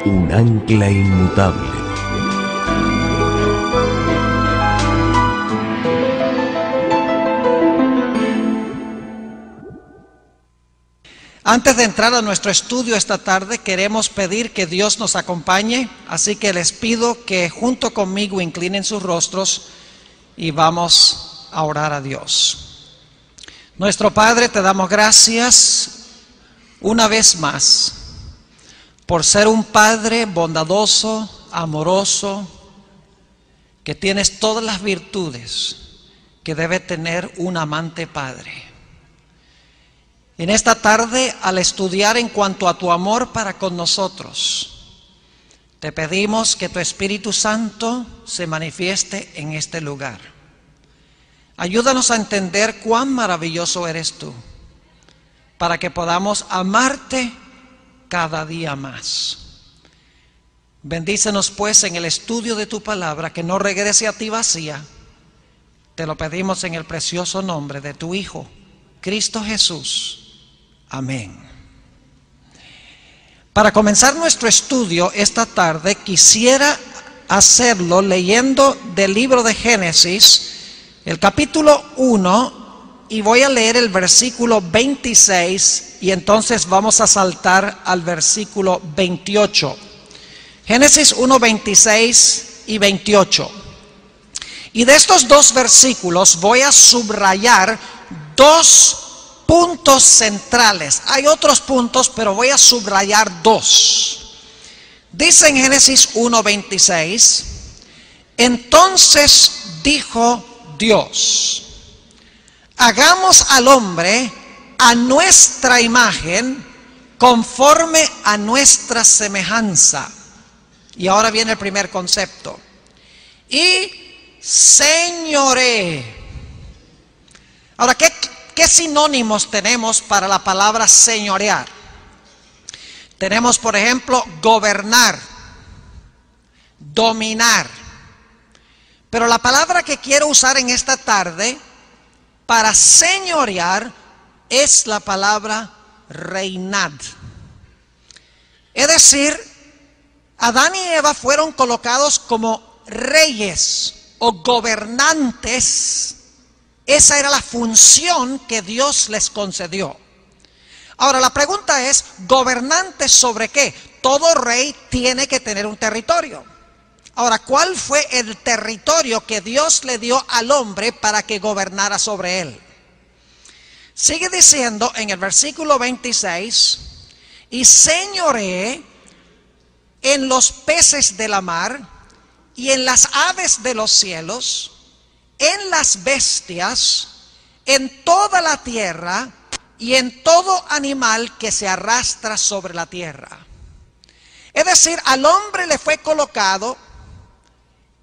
un ancla inmutable. Antes de entrar a nuestro estudio esta tarde, queremos pedir que Dios nos acompañe, así que les pido que junto conmigo inclinen sus rostros y vamos a orar a Dios. Nuestro Padre, te damos gracias una vez más por ser un Padre bondadoso, amoroso, que tienes todas las virtudes que debe tener un amante Padre. En esta tarde, al estudiar en cuanto a tu amor para con nosotros, te pedimos que tu Espíritu Santo se manifieste en este lugar. Ayúdanos a entender cuán maravilloso eres tú, para que podamos amarte cada día más. Bendícenos pues en el estudio de tu palabra, que no regrese a ti vacía. Te lo pedimos en el precioso nombre de tu Hijo, Cristo Jesús. Amén. Para comenzar nuestro estudio esta tarde, quisiera hacerlo leyendo del libro de Génesis, el capítulo 1, y voy a leer el versículo 26, y entonces vamos a saltar al versículo 28. Génesis 1, 26 y 28. Y de estos dos versículos voy a subrayar dos puntos centrales. Hay otros puntos, pero voy a subrayar dos. Dice en Génesis 1:26: entonces dijo Dios, hagamos al hombre a nuestra imagen, conforme a nuestra semejanza. Y ahora viene el primer concepto. Y señoree. Ahora, ¿qué sinónimos tenemos para la palabra señorear? Tenemos, por ejemplo, gobernar, dominar. Pero la palabra que quiero usar en esta tarde para señorear es la palabra reinad. Es decir, Adán y Eva fueron colocados como reyes o gobernantes. Esa era la función que Dios les concedió. Ahora la pregunta es, ¿gobernantes sobre qué? Todo rey tiene que tener un territorio. Ahora, ¿cuál fue el territorio que Dios le dio al hombre para que gobernara sobre él? Sigue diciendo en el versículo 26, y señoree en los peces de la mar y en las aves de los cielos, en las bestias, en toda la tierra y en todo animal que se arrastra sobre la tierra. Es decir, al hombre le fue colocado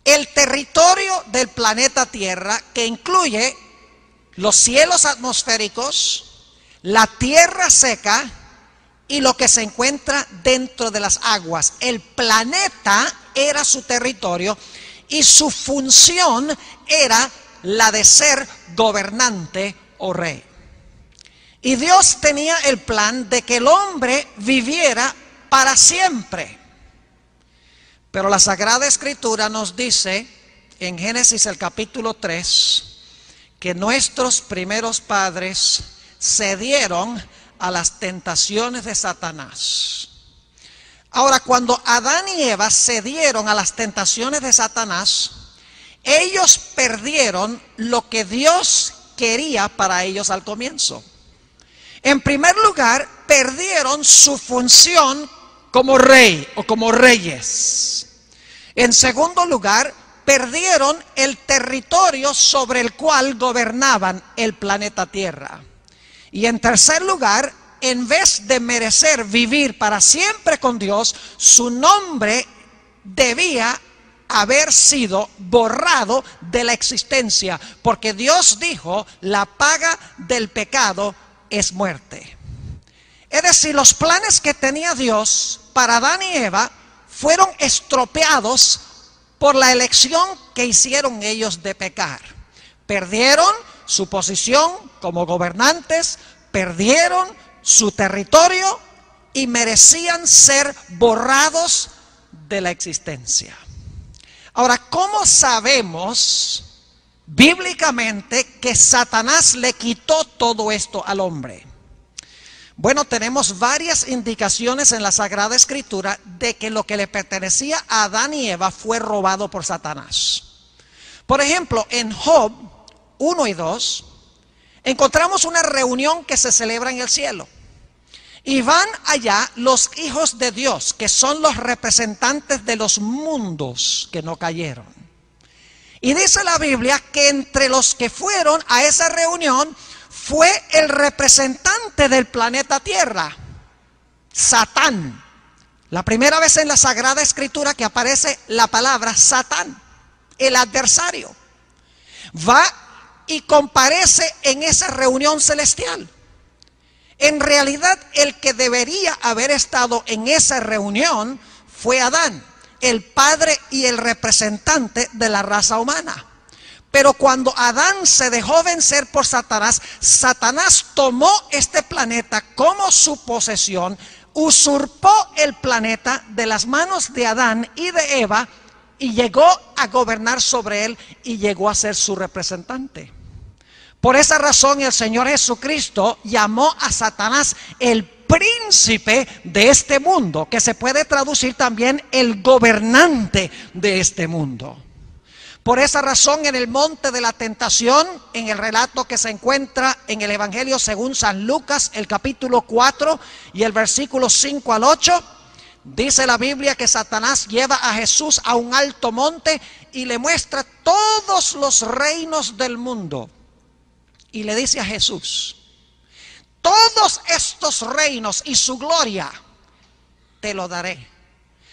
el territorio del planeta Tierra, que incluye los cielos atmosféricos, la tierra seca y lo que se encuentra dentro de las aguas. El planeta era su territorio y su función era la de ser gobernante o rey. Y Dios tenía el plan de que el hombre viviera para siempre. Pero la Sagrada Escritura nos dice en Génesis el capítulo 3 que nuestros primeros padres cedieron a las tentaciones de Satanás. Ahora, cuando Adán y Eva cedieron a las tentaciones de Satanás, ellos perdieron lo que Dios quería para ellos al comienzo. En primer lugar, perdieron su función como rey o como reyes. En segundo lugar, perdieron el territorio sobre el cual gobernaban el planeta Tierra. Y en tercer lugar, en vez de merecer vivir para siempre con Dios, su nombre debía haber sido borrado de la existencia, porque Dios dijo, la paga del pecado es muerte. Es decir, los planes que tenía Dios para Adán y Eva fueron estropeados por la elección que hicieron ellos de pecar. Perdieron su posición como gobernantes, perdieron su territorio y merecían ser borrados de la existencia. Ahora, ¿cómo sabemos bíblicamente que Satanás le quitó todo esto al hombre? Bueno, tenemos varias indicaciones en la Sagrada Escritura de que lo que le pertenecía a Adán y Eva fue robado por Satanás. Por ejemplo, en Job 1 y 2 encontramos una reunión que se celebra en el cielo. Y van allá los hijos de Dios, que son los representantes de los mundos que no cayeron. Y dice la Biblia que entre los que fueron a esa reunión fue el representante del planeta Tierra, Satán. La primera vez en la Sagrada Escritura que aparece la palabra Satán, el adversario. Va y comparece en esa reunión celestial. En realidad, el que debería haber estado en esa reunión fue Adán, el padre y el representante de la raza humana. Pero cuando Adán se dejó vencer por Satanás, Satanás tomó este planeta como su posesión, usurpó el planeta de las manos de Adán y de Eva y llegó a gobernar sobre él y llegó a ser su representante. Por esa razón el Señor Jesucristo llamó a Satanás el príncipe de este mundo, que se puede traducir también el gobernante de este mundo. Por esa razón, en el monte de la tentación, en el relato que se encuentra en el Evangelio según San Lucas, el capítulo 4 y el versículo 5 al 8, dice la Biblia que Satanás lleva a Jesús a un alto monte y le muestra todos los reinos del mundo. Y le dice a Jesús: todos estos reinos y su gloria te lo daré,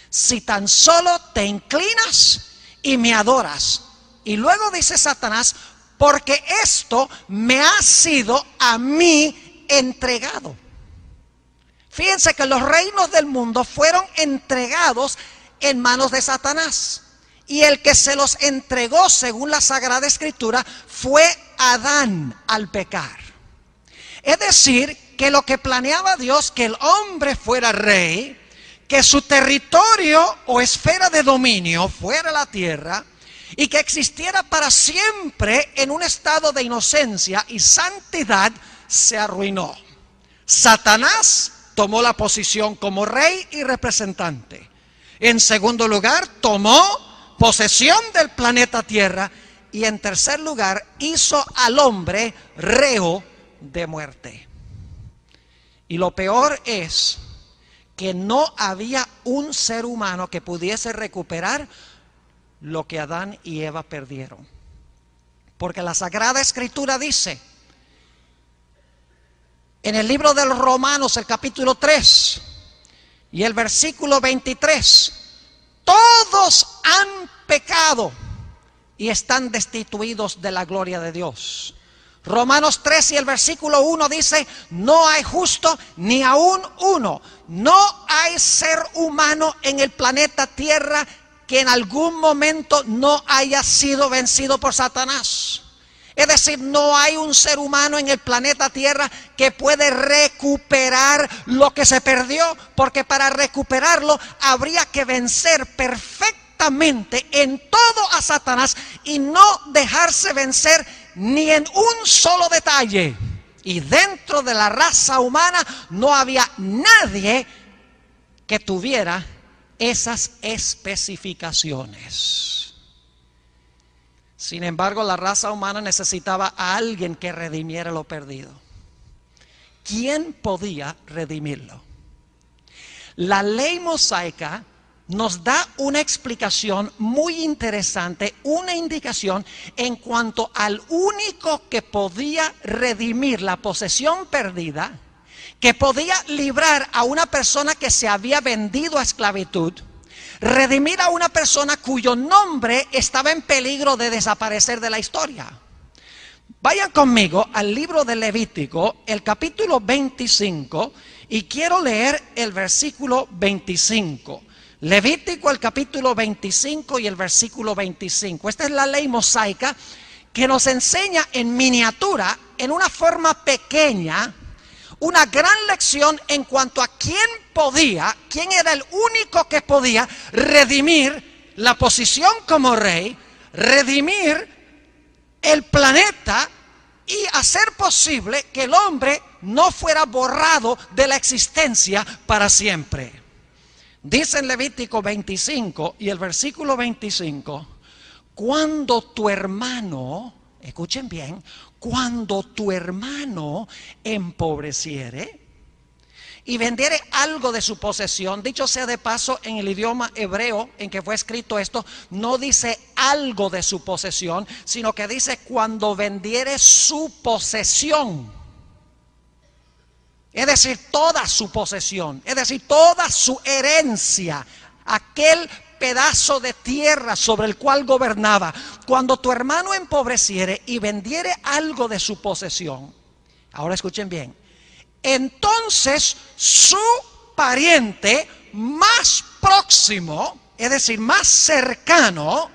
si tan solo te inclinas y me adoras. Y luego dice Satanás: porque esto me ha sido a mí entregado. Fíjense que los reinos del mundo fueron entregados en manos de Satanás. Y el que se los entregó, según la Sagrada Escritura, fue Adán al pecar. Es decir, que lo que planeaba Dios, que el hombre fuera rey, que su territorio o esfera de dominio fuera la tierra, y que existiera para siempre en un estado de inocencia y santidad, se arruinó. Satanás tomó la posición como rey y representante. En segundo lugar, tomó posesión del planeta Tierra. Y en tercer lugar, hizo al hombre reo de muerte. Y lo peor es que no había un ser humano que pudiese recuperar lo que Adán y Eva perdieron. Porque la Sagrada Escritura dice en el libro de los Romanos, el capítulo 3 y el versículo 23, todos han pecado y están destituidos de la gloria de Dios. Romanos 3 y el versículo 1 dice: no hay justo ni aún uno. No hay ser humano en el planeta Tierra que en algún momento no haya sido vencido por Satanás. Es decir, no hay un ser humano en el planeta Tierra que puede recuperar lo que se perdió, porque para recuperarlo habría que vencer perfectamente en todo a Satanás y no dejarse vencer ni en un solo detalle. Y dentro de la raza humana no había nadie que tuviera esas especificaciones. Sin embargo, la raza humana necesitaba a alguien que redimiera lo perdido. ¿Quién podía redimirlo? La ley mosaica nos da una explicación muy interesante, una indicación en cuanto al único que podía redimir la posesión perdida, que podía librar a una persona que se había vendido a esclavitud, redimir a una persona cuyo nombre estaba en peligro de desaparecer de la historia. Vayan conmigo al libro de Levítico, el capítulo 25, y quiero leer el versículo 25. Levítico, el capítulo 25 y el versículo 25. Esta es la ley mosaica que nos enseña en miniatura, en una forma pequeña, una gran lección en cuanto a quién era el único que podía redimir la posición como rey, redimir el planeta y hacer posible que el hombre no fuera borrado de la existencia para siempre. Dice en Levítico 25 y el versículo 25, cuando tu hermano, escuchen bien, cuando tu hermano empobreciere y vendiere algo de su posesión, dicho sea de paso, en el idioma hebreo en que fue escrito esto, no dice algo de su posesión, sino que dice cuando vendiere su posesión. Es decir, toda su posesión, es decir, toda su herencia, aquel pedazo de tierra sobre el cual gobernaba. Cuando tu hermano empobreciere y vendiere algo de su posesión, ahora escuchen bien, entonces su pariente más próximo, es decir, más cercano,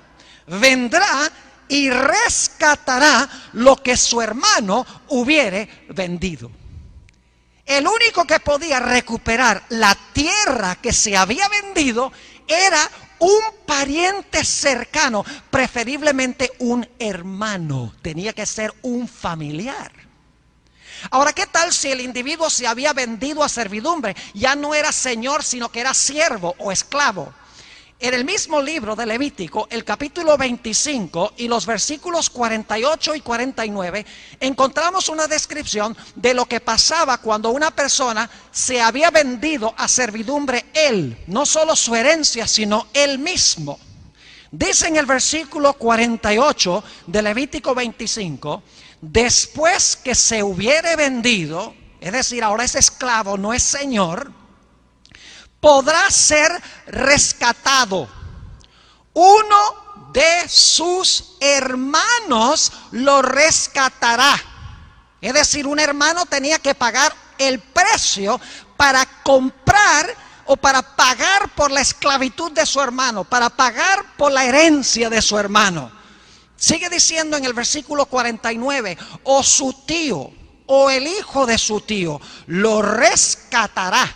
vendrá y rescatará lo que su hermano hubiere vendido. El único que podía recuperar la tierra que se había vendido era un pariente cercano, preferiblemente un hermano. Tenía que ser un familiar. Ahora, ¿qué tal si el individuo se había vendido a servidumbre? Ya no era señor, sino que era siervo o esclavo. En el mismo libro de Levítico, el capítulo 25 y los versículos 48 y 49, encontramos una descripción de lo que pasaba cuando una persona se había vendido a servidumbre él, no solo su herencia, sino él mismo. Dice en el versículo 48 de Levítico 25, después que se hubiere vendido, es decir, ahora es esclavo, no es señor, podrá ser rescatado. Uno de sus hermanos lo rescatará. Es decir, un hermano tenía que pagar el precio para comprar o para pagar por la esclavitud de su hermano, para pagar por la herencia de su hermano. Sigue diciendo en el versículo 49, o su tío o el hijo de su tío lo rescatará,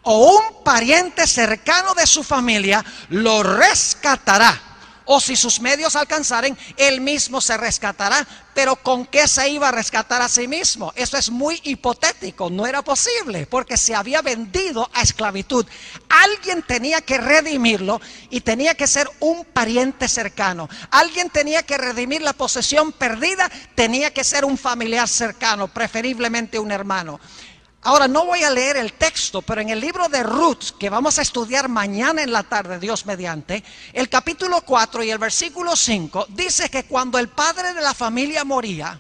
o un pariente cercano de su familia lo rescatará, o si sus medios alcanzaren, él mismo se rescatará. Pero ¿con qué se iba a rescatar a sí mismo? Eso es muy hipotético, no era posible, porque se había vendido a esclavitud. Alguien tenía que redimirlo y tenía que ser un pariente cercano. Alguien tenía que redimir la posesión perdida, tenía que ser un familiar cercano, preferiblemente un hermano. Ahora no voy a leer el texto, pero en el libro de Ruth, que vamos a estudiar mañana en la tarde, Dios mediante, el capítulo 4 y el versículo 5, dice que cuando el padre de la familia moría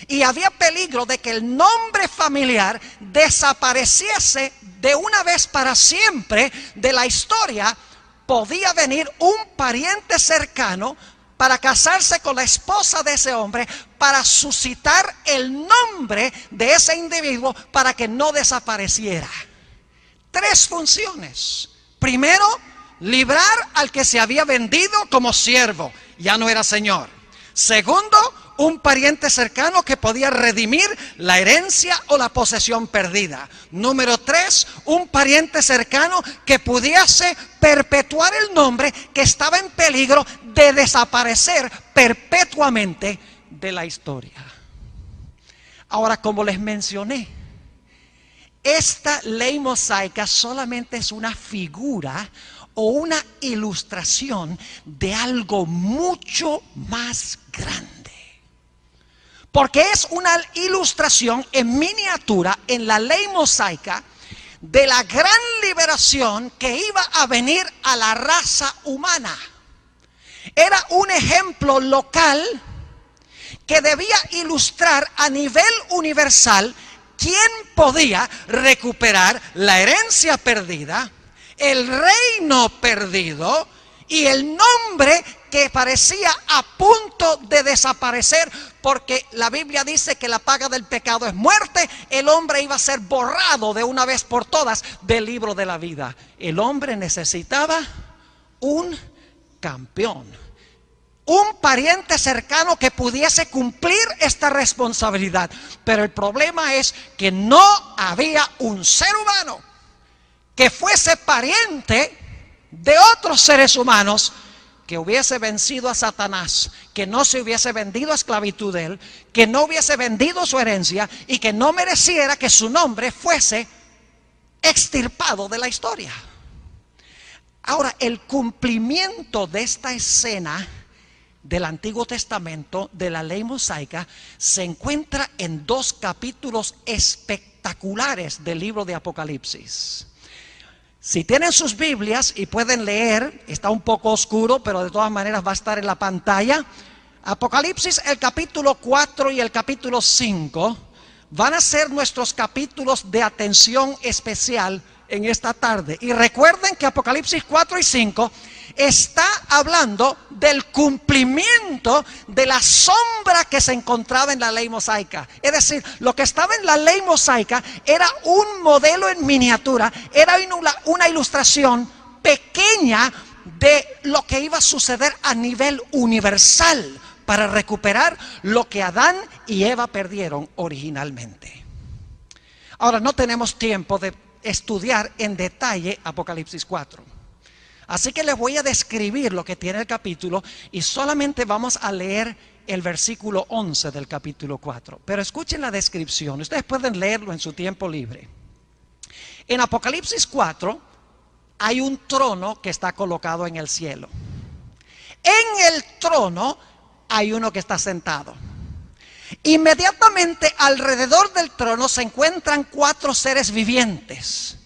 y había peligro de que el nombre familiar desapareciese de una vez para siempre de la historia, podía venir un pariente cercano para casarse con la esposa de ese hombre, para suscitar el nombre de ese individuo para que no desapareciera. Tres funciones. Primero, librar al que se había vendido como siervo, ya no era señor. Segundo, un pariente cercano que podía redimir la herencia o la posesión perdida. Número 3, un pariente cercano que pudiese perpetuar el nombre que estaba en peligro de desaparecer perpetuamente de la historia. Ahora, como les mencioné, esta ley mosaica solamente es una figura o una ilustración de algo mucho más grande. Porque es una ilustración en miniatura en la ley mosaica de la gran liberación que iba a venir a la raza humana. Era un ejemplo local que debía ilustrar a nivel universal quién podía recuperar la herencia perdida, el reino perdido y el nombre que parecía a punto de desaparecer, porque la Biblia dice que la paga del pecado es muerte. El hombre iba a ser borrado de una vez por todas del libro de la vida. El hombre necesitaba un campeón, un pariente cercano que pudiese cumplir esta responsabilidad. Pero el problema es que no había un ser humano que fuese pariente de otros seres humanos que hubiese vencido a Satanás, que no se hubiese vendido a esclavitud de él, que no hubiese vendido su herencia y que no mereciera que su nombre fuese extirpado de la historia. Ahora, el cumplimiento de esta escena del Antiguo Testamento, de la ley mosaica, se encuentra en 2 capítulos espectaculares del libro de Apocalipsis. Si tienen sus Biblias y pueden leer, está un poco oscuro, pero de todas maneras va a estar en la pantalla. Apocalipsis, el capítulo 4 y el capítulo 5 van a ser nuestros capítulos de atención especial en esta tarde. Y recuerden que Apocalipsis 4 y 5 está hablando del cumplimiento de la sombra que se encontraba en la ley mosaica. Es decir, lo que estaba en la ley mosaica era un modelo en miniatura, era una ilustración pequeña de lo que iba a suceder a nivel universal para recuperar lo que Adán y Eva perdieron originalmente. Ahora, no tenemos tiempo de estudiar en detalle Apocalipsis 4. Así que les voy a describir lo que tiene el capítulo y solamente vamos a leer el versículo 11 del capítulo 4. Pero escuchen la descripción, ustedes pueden leerlo en su tiempo libre. En Apocalipsis 4 hay un trono que está colocado en el cielo. En el trono hay uno que está sentado. Inmediatamente alrededor del trono se encuentran 4 seres vivientes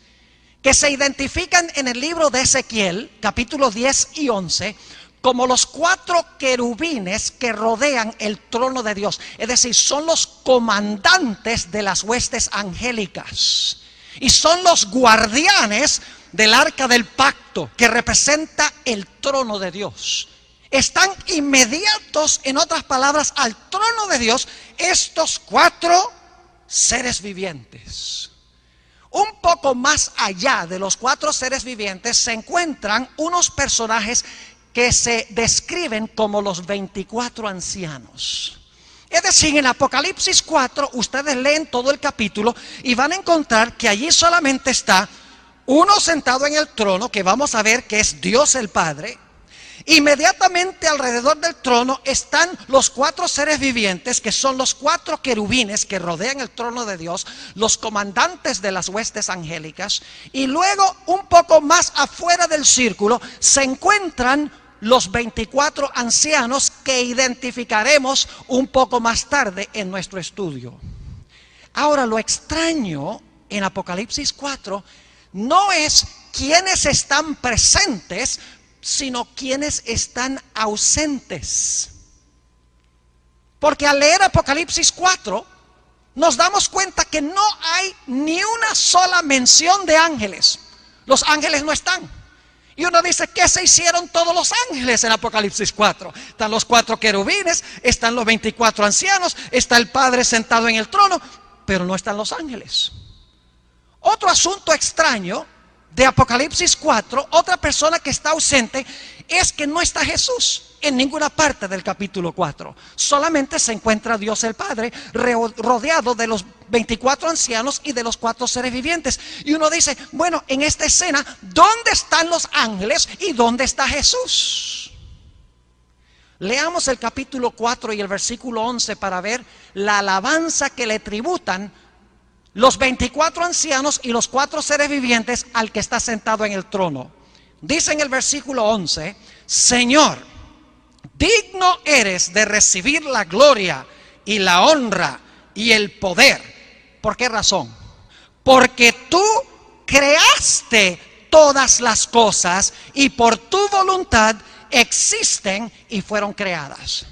que se identifican en el libro de Ezequiel, capítulos 10 y 11, como los 4 querubines que rodean el trono de Dios. Es decir, son los comandantes de las huestes angélicas y son los guardianes del arca del pacto que representa el trono de Dios. Están inmediatos, en otras palabras, al trono de Dios estos 4 seres vivientes. Un poco más allá de los 4 seres vivientes se encuentran unos personajes que se describen como los 24 ancianos. Es decir, en Apocalipsis 4 ustedes leen todo el capítulo y van a encontrar que allí solamente está uno sentado en el trono, que vamos a ver que es Dios el Padre. Inmediatamente alrededor del trono están los 4 seres vivientes, que son los 4 querubines que rodean el trono de Dios, los comandantes de las huestes angélicas. Y luego, un poco más afuera del círculo, se encuentran los 24 ancianos que identificaremos un poco más tarde en nuestro estudio. Ahora, lo extraño en Apocalipsis 4 no es quienes están presentes, sino quienes están ausentes. Porque al leer Apocalipsis 4 nos damos cuenta que no hay ni una sola mención de ángeles. Los ángeles no están. Y uno dice, ¿qué se hicieron todos los ángeles en Apocalipsis 4? Están los 4 querubines, están los 24 ancianos, está el Padre sentado en el trono, pero no están los ángeles. Otro asunto extraño de Apocalipsis 4, otra persona que está ausente, es que no está Jesús en ninguna parte del capítulo 4. Solamente se encuentra Dios el Padre rodeado de los 24 ancianos y de los 4 seres vivientes. Y uno dice, bueno, en esta escena, ¿dónde están los ángeles y dónde está Jesús? Leamos el capítulo 4 y el versículo 11 para ver la alabanza que le tributan los 24 ancianos y los 4 seres vivientes al que está sentado en el trono. Dice en el versículo 11, Señor, digno eres de recibir la gloria y la honra y el poder. ¿Por qué razón? Porque tú creaste todas las cosas y por tu voluntad existen y fueron creadas.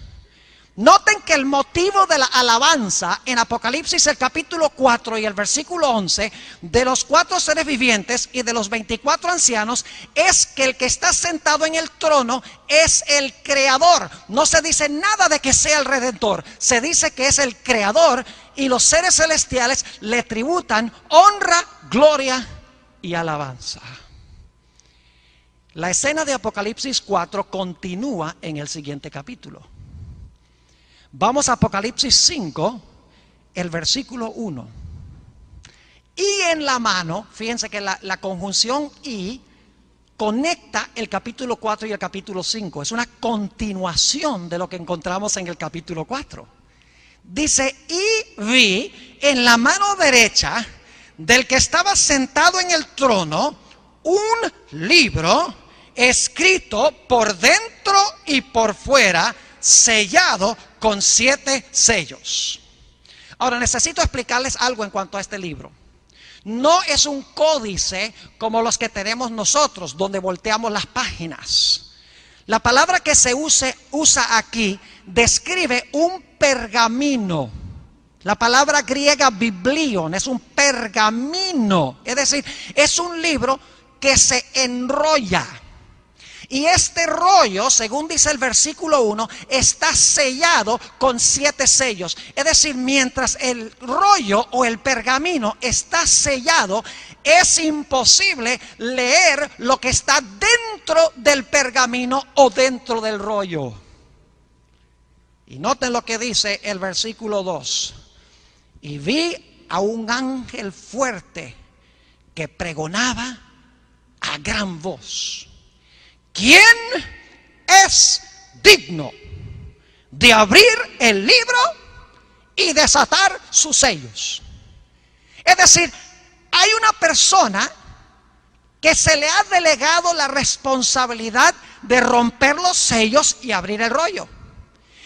Noten que el motivo de la alabanza en Apocalipsis el capítulo 4 y el versículo 11 de los 4 seres vivientes y de los 24 ancianos es que el que está sentado en el trono es el creador. No se dice nada de que sea el redentor, se dice que es el creador, y los seres celestiales le tributan honra, gloria y alabanza. La escena de Apocalipsis 4 continúa en el siguiente capítulo. Vamos a Apocalipsis 5, el versículo 1. Y en la mano, fíjense que la conjunción y conecta el capítulo 4 y el capítulo 5. Es una continuación de lo que encontramos en el capítulo 4. Dice, y vi en la mano derecha del que estaba sentado en el trono un libro escrito por dentro y por fuera, sellado con 7 sellos. Ahora necesito explicarles algo en cuanto a este libro. No es un códice como los que tenemos nosotros, donde volteamos las páginas. La palabra que se usa aquí describe un pergamino. La palabra griega biblion es un pergamino, es decir, es un libro que se enrolla. Y este rollo, según dice el versículo 1, está sellado con 7 sellos. Es decir, mientras el rollo o el pergamino está sellado, es imposible leer lo que está dentro del pergamino o dentro del rollo. Y noten lo que dice el versículo 2. Y vi a un ángel fuerte que pregonaba a gran voz: ¿quién es digno de abrir el libro y desatar sus sellos? Es decir, hay una persona que se le ha delegado la responsabilidad de romper los sellos y abrir el rollo.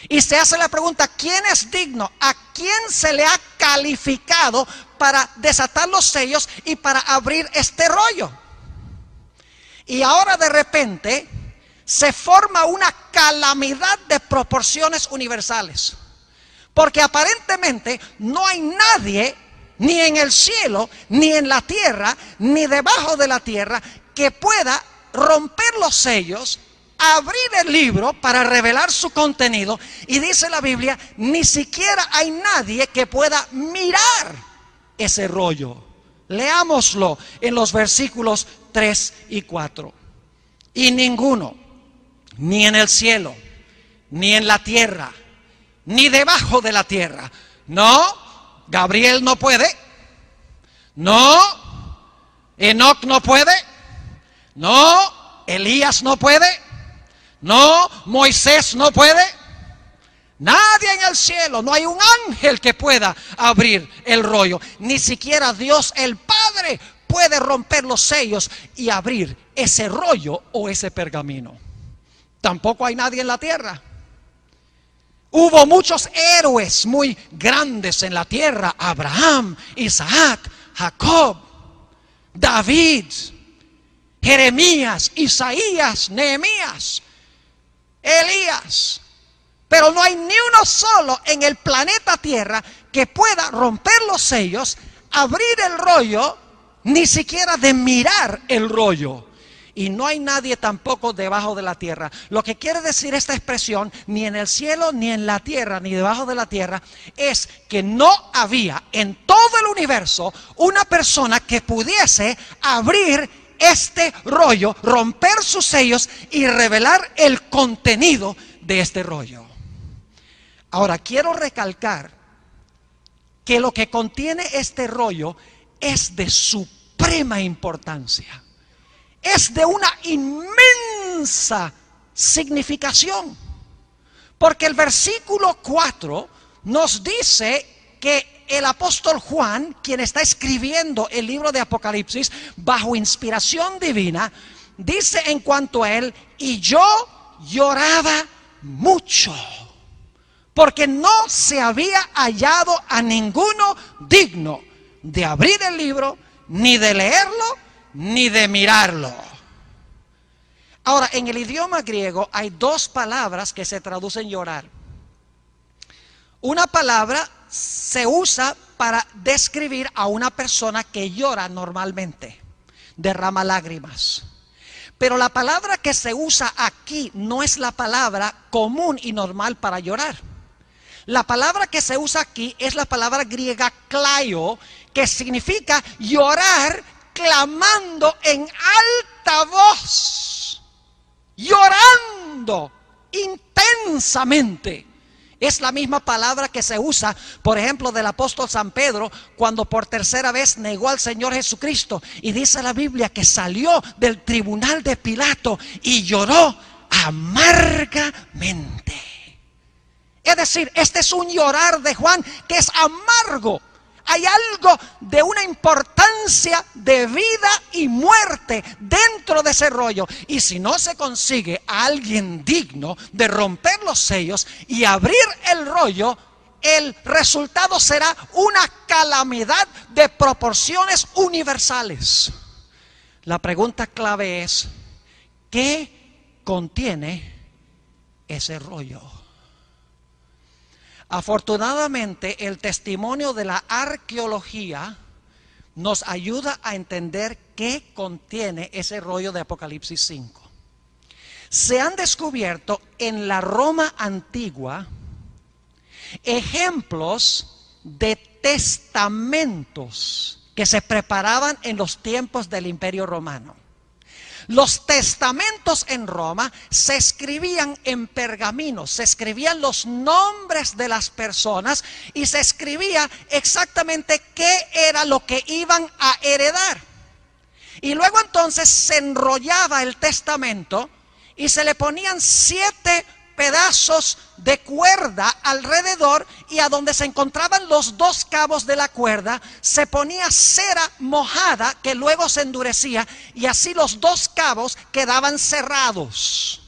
Y se hace la pregunta, ¿quién es digno? ¿A quién se le ha calificado para desatar los sellos y para abrir este rollo? Y ahora de repente se forma una calamidad de proporciones universales. Porque aparentemente no hay nadie, ni en el cielo, ni en la tierra, ni debajo de la tierra, que pueda romper los sellos, abrir el libro para revelar su contenido. Y dice la Biblia, ni siquiera hay nadie que pueda mirar ese rollo. Leámoslo en los versículos 3 y 4. Y ninguno, ni en el cielo, ni en la tierra, ni debajo de la tierra. No, Gabriel no puede. No, Enoc no puede. No, Elías no puede. No, Moisés no puede. Nadie en el cielo, no hay un ángel que pueda abrir el rollo. Ni siquiera Dios el Padre puede romper los sellos y abrir ese rollo o ese pergamino. Tampoco hay nadie en la tierra. Hubo muchos héroes muy grandes en la tierra: Abraham, Isaac, Jacob, David, Jeremías, Isaías, Nehemías, Elías. Pero no hay ni uno solo en el planeta Tierra que pueda romper los sellos, abrir el rollo, ni siquiera de mirar el rollo. Y no hay nadie tampoco debajo de la tierra. Lo que quiere decir esta expresión, ni en el cielo, ni en la tierra, ni debajo de la tierra, es que no había en todo el universo una persona que pudiese abrir este rollo, romper sus sellos y revelar el contenido de este rollo. Ahora, quiero recalcar que lo que contiene este rollo es de suprema importancia. Es de una inmensa significación. Porque el versículo 4 nos dice que el apóstol Juan, quien está escribiendo el libro de Apocalipsis bajo inspiración divina, dice en cuanto a él: y yo lloraba mucho, porque no se había hallado a ninguno digno de abrir el libro, ni de leerlo, ni de mirarlo. Ahora, en el idioma griego hay 2 palabras que se traducen llorar. Una palabra se usa para describir a una persona que llora normalmente, derrama lágrimas. Pero la palabra que se usa aquí no es la palabra común y normal para llorar. La palabra que se usa aquí es la palabra griega klaio, que significa llorar clamando en alta voz. llorando intensamente. Es la misma palabra que se usa, por ejemplo, del apóstol San Pedro, cuando por tercera vez negó al Señor Jesucristo. Y dice la Biblia que salió del tribunal de Pilato y lloró amargamente. Es decir, este es un llorar de Juan que es amargo. Hay algo de una importancia de vida y muerte dentro de ese rollo. Y si no se consigue a alguien digno de romper los sellos y abrir el rollo, el resultado será una calamidad de proporciones universales. La pregunta clave es, ¿qué contiene ese rollo? Afortunadamente, el testimonio de la arqueología nos ayuda a entender qué contiene ese rollo de Apocalipsis 5. Se han descubierto en la Roma antigua ejemplos de testamentos que se preparaban en los tiempos del Imperio Romano. Los testamentos en Roma se escribían en pergaminos, se escribían los nombres de las personas y se escribía exactamente qué era lo que iban a heredar. Y luego entonces se enrollaba el testamento y se le ponían 7 pedazos de cuerda alrededor, y a donde se encontraban los 2 cabos de la cuerda se ponía cera mojada que luego se endurecía, y así los 2 cabos quedaban cerrados.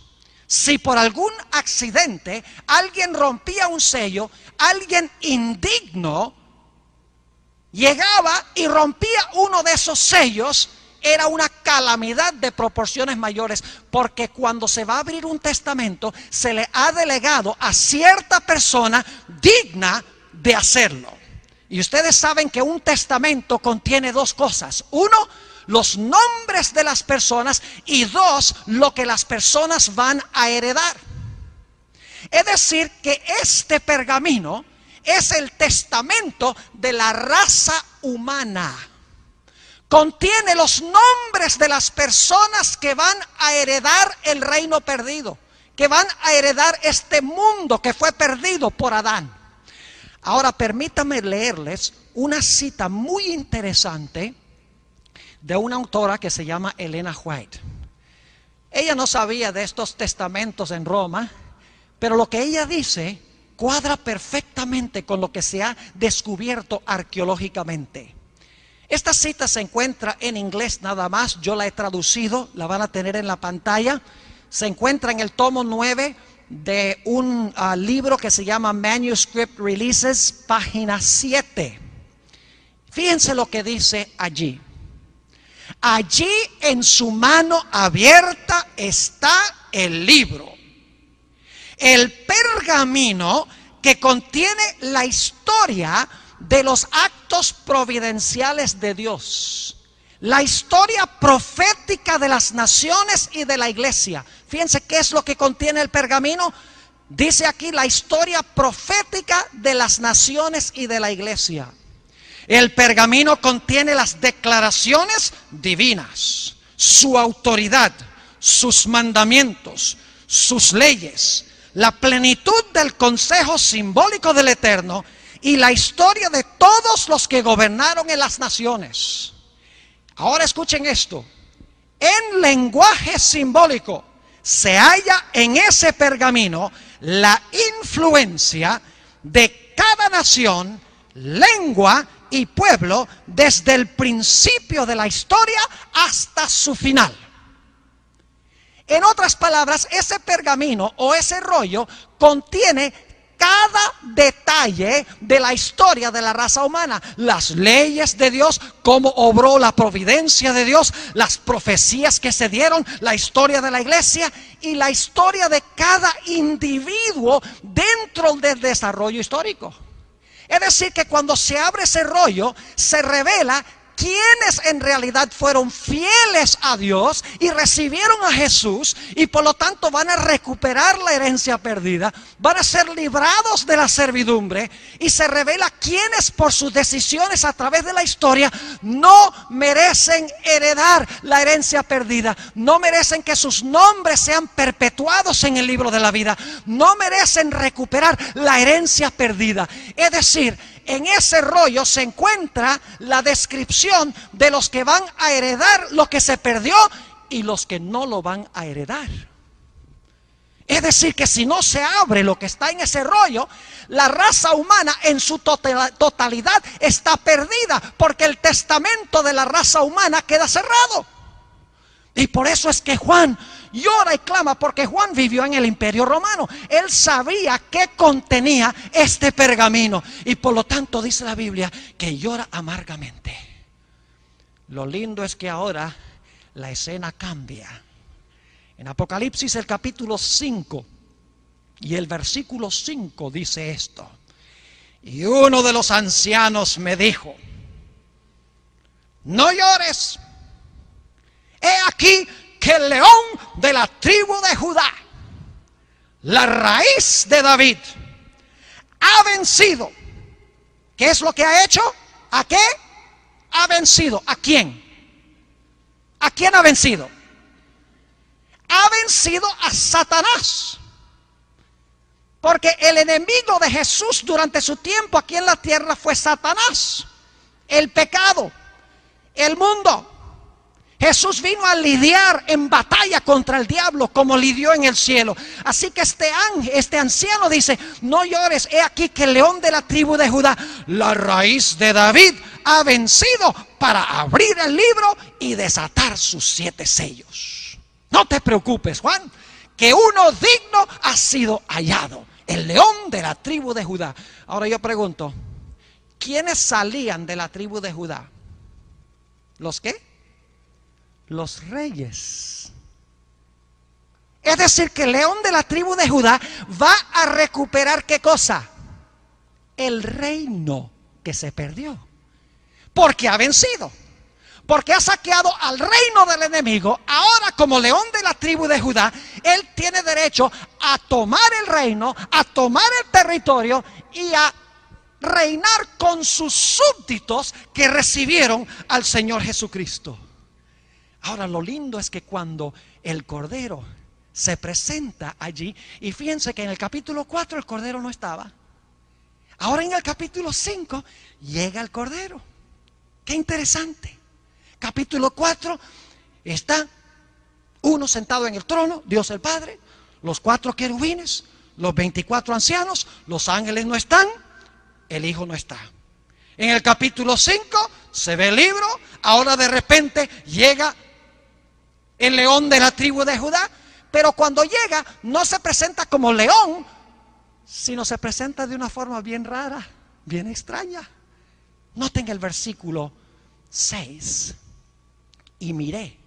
Si por algún accidente alguien rompía un sello, alguien indigno llegaba y rompía uno de esos sellos, era una calamidad de proporciones mayores, porque cuando se va a abrir un testamento se le ha delegado a cierta persona digna de hacerlo. Y ustedes saben que un testamento contiene 2 cosas: 1, los nombres de las personas, y 2, lo que las personas van a heredar. Es decir, que este pergamino es el testamento de la raza humana. Contiene los nombres de las personas que van a heredar el reino perdido, que van a heredar este mundo que fue perdido por Adán. Ahora permítanme leerles una cita muy interesante de una autora que se llama Elena White. Ella no sabía de estos testamentos en Roma, pero lo que ella dice cuadra perfectamente con lo que se ha descubierto arqueológicamente. Esta cita se encuentra en inglés nada más, yo la he traducido, la van a tener en la pantalla. Se encuentra en el tomo 9 de un libro que se llama Manuscript Releases, página 7. Fíjense lo que dice allí. Allí en su mano abierta está el libro, el pergamino que contiene la historia de los actos providenciales de Dios, la historia profética de las naciones y de la iglesia. Fíjense qué es lo que contiene el pergamino. Dice aquí la historia profética de las naciones y de la iglesia. El pergamino contiene las declaraciones divinas, su autoridad, sus mandamientos, sus leyes, la plenitud del consejo simbólico del Eterno y la historia de todos los que gobernaron en las naciones. Ahora escuchen esto. En lenguaje simbólico se halla en ese pergamino la influencia de cada nación, lengua y pueblo desde el principio de la historia hasta su final. En otras palabras, ese pergamino o ese rollo contiene cada detalle de la historia de la raza humana, las leyes de Dios, cómo obró la providencia de Dios, las profecías que se dieron, la historia de la iglesia y la historia de cada individuo dentro del desarrollo histórico. Es decir, que cuando se abre ese rollo, se revela quienes en realidad fueron fieles a Dios y recibieron a Jesús y por lo tanto van a recuperar la herencia perdida, van a ser librados de la servidumbre, y se revela quienes por sus decisiones a través de la historia no merecen heredar la herencia perdida, no merecen que sus nombres sean perpetuados en el libro de la vida, no merecen recuperar la herencia perdida. Es decir, en ese rollo se encuentra la descripción de los que van a heredar lo que se perdió y los que no lo van a heredar. Es decir, que si no se abre lo que está en ese rollo, la raza humana en su totalidad está perdida, porque el testamento de la raza humana queda cerrado. Y por eso es que Juan llora y clama, porque Juan vivió en el Imperio Romano. Él sabía qué contenía este pergamino y por lo tanto dice la Biblia que llora amargamente. Lo lindo es que ahora la escena cambia. En Apocalipsis el capítulo 5 y el versículo 5 dice esto: y uno de los ancianos me dijo: no llores. He aquí que el león de la tribu de Judá, la raíz de David, ha vencido. ¿Qué es lo que ha hecho? ¿A qué? Ha vencido. ¿A quién? ¿A quién ha vencido? Ha vencido a Satanás. Porque el enemigo de Jesús durante su tiempo aquí en la tierra fue Satanás, el pecado, el mundo. Jesús vino a lidiar en batalla contra el diablo como lidió en el cielo. Así que este anciano dice: no llores, he aquí que el león de la tribu de Judá, la raíz de David, ha vencido para abrir el libro y desatar sus 7 sellos. No te preocupes, Juan, que uno digno ha sido hallado, el león de la tribu de Judá. Ahora yo pregunto, ¿quiénes salían de la tribu de Judá? ¿Los qué? Los reyes. Es decir, que el león de la tribu de Judá va a recuperar ¿qué cosa? El reino que se perdió. Porque ha vencido, porque ha saqueado al reino del enemigo. Ahora, como león de la tribu de Judá, él tiene derecho a tomar el reino, a tomar el territorio y a reinar con sus súbditos que recibieron al Señor Jesucristo. Ahora, lo lindo es que cuando el Cordero se presenta allí, y fíjense que en el capítulo 4 el Cordero no estaba. Ahora en el capítulo 5 llega el Cordero. Qué interesante. Capítulo 4 está uno sentado en el trono, Dios el Padre, los 4 querubines, los 24 ancianos, los ángeles no están, el Hijo no está. En el capítulo 5 se ve el libro. Ahora de repente llega el león de la tribu de Judá, pero cuando llega no se presenta como león, sino se presenta de una forma bien rara, bien extraña. Noten el versículo 6. Y miré,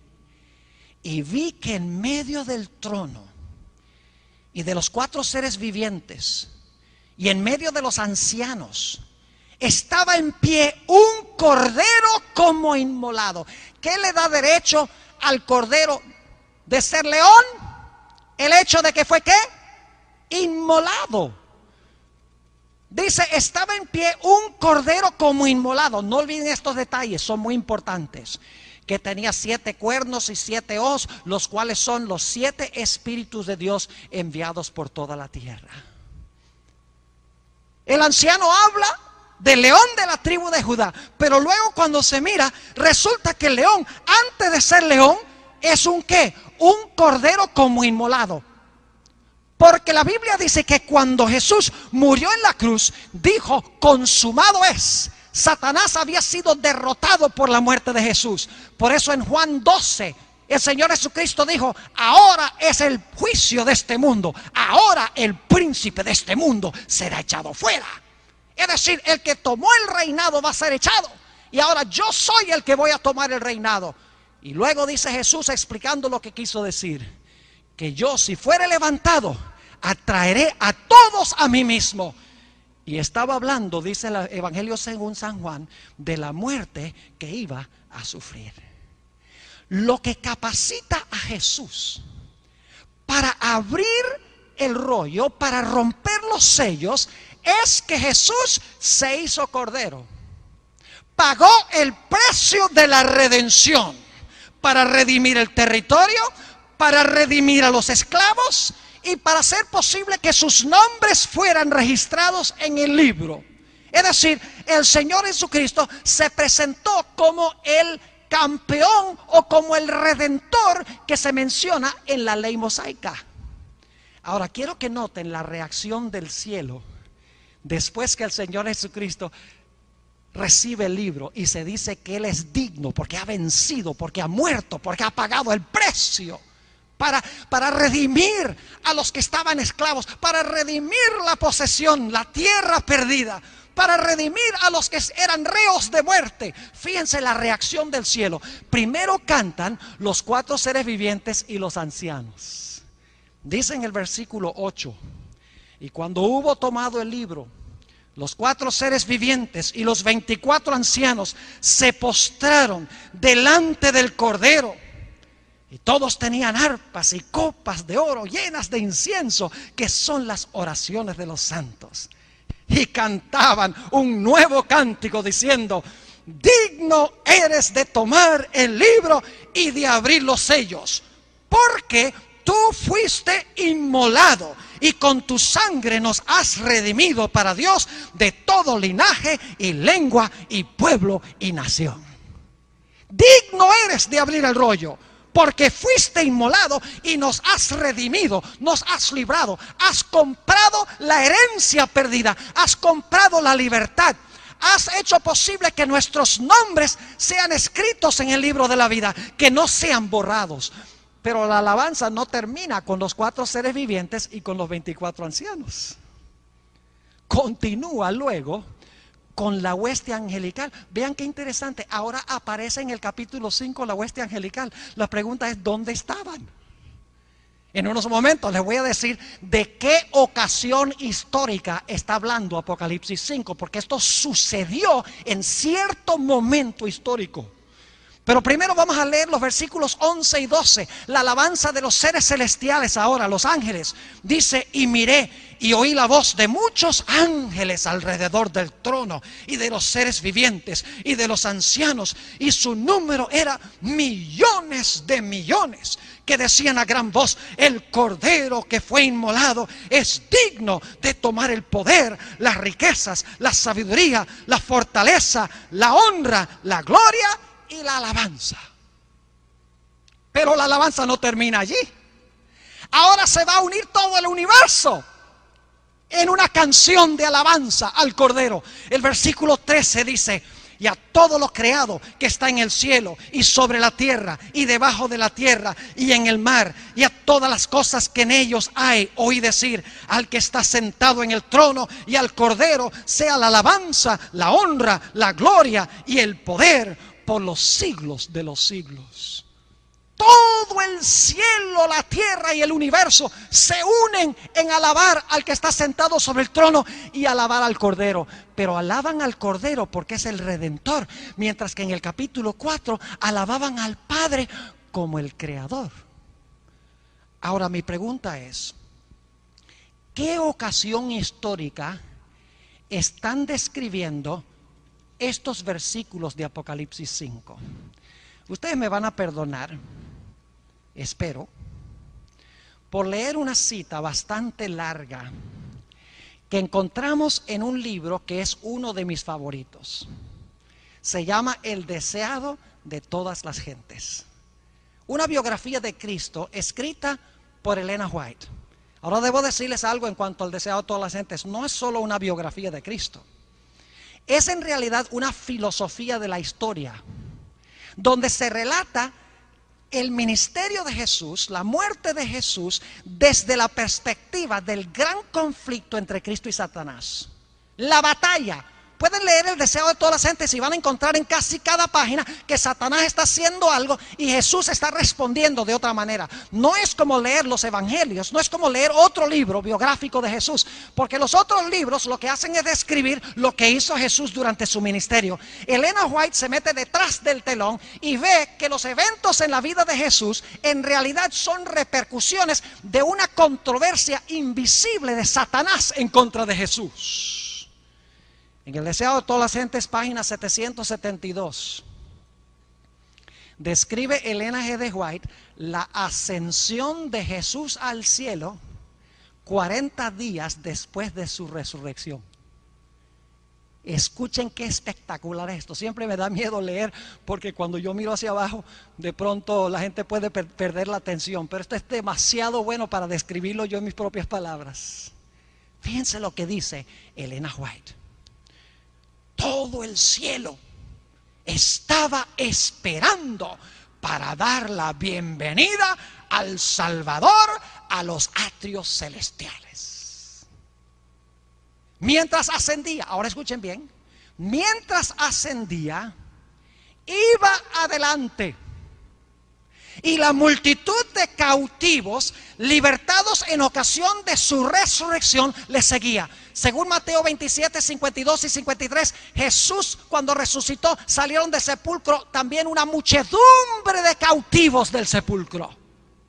y vi que en medio del trono y de los 4 seres vivientes y en medio de los ancianos estaba en pie un cordero como inmolado. ¿Qué le da derecho al cordero de ser león? El hecho de que fue ¿qué? Inmolado. Dice, estaba en pie un cordero como inmolado. No olviden estos detalles, son muy importantes. Que tenía 7 cuernos y 7 ojos, los cuales son los 7 espíritus de Dios enviados por toda la tierra. El anciano habla del león de la tribu de Judá, pero luego cuando se mira, resulta que el león, antes de ser león, es un ¿qué? Un cordero como inmolado. Porque la Biblia dice que cuando Jesús murió en la cruz, dijo, consumado es. Satanás había sido derrotado por la muerte de Jesús. Por eso en Juan 12, el Señor Jesucristo dijo, ahora es el juicio de este mundo. Ahora el príncipe de este mundo será echado fuera. Es decir, el que tomó el reinado va a ser echado. Y ahora yo soy el que voy a tomar el reinado. Y luego dice Jesús explicando lo que quiso decir. Que yo, si fuere levantado, atraeré a todos a mí mismo. Y estaba hablando, dice el Evangelio según San Juan, de la muerte que iba a sufrir. Lo que capacita a Jesús para abrir el rollo, para romper los sellos, es que Jesús se hizo cordero. Pagó el precio de la redención para redimir el territorio, para redimir a los esclavos y para hacer posible que sus nombres fueran registrados en el libro. Es decir, el Señor Jesucristo se presentó como el campeón o como el redentor que se menciona en la ley mosaica. Ahora quiero que noten la reacción del cielo después que el Señor Jesucristo recibe el libro y se dice que Él es digno porque ha vencido, porque ha muerto, porque ha pagado el precio para redimir a los que estaban esclavos, para redimir la posesión, la tierra perdida, para redimir a los que eran reos de muerte. Fíjense la reacción del cielo. Primero cantan los 4 seres vivientes y los ancianos. Dice en el versículo 8: y cuando hubo tomado el libro, los 4 seres vivientes y los 24 ancianos se postraron delante del Cordero. Y todos tenían arpas y copas de oro llenas de incienso, que son las oraciones de los santos. Y cantaban un nuevo cántico diciendo: digno eres de tomar el libro y de abrir los sellos, porque tú fuiste inmolado y con tu sangre nos has redimido para Dios de todo linaje y lengua y pueblo y nación. Digno eres de abrir el rollo, porque fuiste inmolado y nos has redimido, nos has librado, has comprado la herencia perdida, has comprado la libertad, has hecho posible que nuestros nombres sean escritos en el libro de la vida, que no sean borrados. Pero la alabanza no termina con los 4 seres vivientes y con los 24 ancianos. Continúa luego con la hueste angelical. Vean qué interesante. Ahora aparece en el capítulo 5 la hueste angelical. La pregunta es: ¿dónde estaban? En unos momentos les voy a decir de qué ocasión histórica está hablando Apocalipsis 5, porque esto sucedió en cierto momento histórico. Pero primero vamos a leer los versículos 11 y 12, la alabanza de los seres celestiales ahora, los ángeles. Dice: y miré y oí la voz de muchos ángeles alrededor del trono, y de los seres vivientes, y de los ancianos, y su número era millones de millones, que decían a gran voz: el Cordero que fue inmolado es digno de tomar el poder, las riquezas, la sabiduría, la fortaleza, la honra, la gloria y la alabanza. Pero la alabanza no termina allí. Ahora se va a unir todo el universo en una canción de alabanza al Cordero. El versículo 13 dice: y a todo lo creado que está en el cielo y sobre la tierra y debajo de la tierra y en el mar, y a todas las cosas que en ellos hay, oí decir al que está sentado en el trono y al Cordero, sea la alabanza, la honra, la gloria y el poder por los siglos de los siglos. Todo el cielo, la tierra y el universo se unen en alabar al que está sentado sobre el trono y alabar al Cordero. Pero alaban al Cordero porque es el Redentor, mientras que en el capítulo 4 alababan al Padre como el Creador. Ahora mi pregunta es: ¿qué ocasión histórica están describiendo estos versículos de Apocalipsis 5? Ustedes me van a perdonar, espero, por leer una cita bastante larga que encontramos en un libro que es uno de mis favoritos. Se llama El deseado de todas las gentes, una biografía de Cristo escrita por Elena White. Ahora debo decirles algo en cuanto al deseado de todas las gentes. No es solo una biografía de Cristo, es en realidad una filosofía de la historia, donde se relata el ministerio de Jesús, la muerte de Jesús, desde la perspectiva del gran conflicto entre Cristo y Satanás. La batalla Pueden leer El deseo de todas las gentes y van a encontrar en casi cada página que Satanás está haciendo algo y Jesús está respondiendo de otra manera. No es como leer los evangelios, no es como leer otro libro biográfico de Jesús, porque los otros libros lo que hacen es describir lo que hizo Jesús durante su ministerio. Elena White se mete detrás del telón y ve que los eventos en la vida de Jesús en realidad son repercusiones de una controversia invisible de Satanás en contra de Jesús. En El deseo de todas las gentes, página 772, describe Elena G. de White la ascensión de Jesús al cielo 40 días después de su resurrección. Escuchen qué espectacular es esto. Siempre me da miedo leer porque cuando yo miro hacia abajo de pronto la gente puede perder la atención, pero esto es demasiado bueno para describirlo yo en mis propias palabras. Fíjense lo que dice Elena White. Todo el cielo estaba esperando para dar la bienvenida al Salvador a los atrios celestiales. Mientras ascendía, ahora escuchen bien, mientras ascendía, iba adelante. Y la multitud de cautivos, libertados en ocasión de su resurrección, le seguía. Según Mateo 27, 52 y 53, Jesús cuando resucitó salieron del sepulcro también una muchedumbre de cautivos del sepulcro.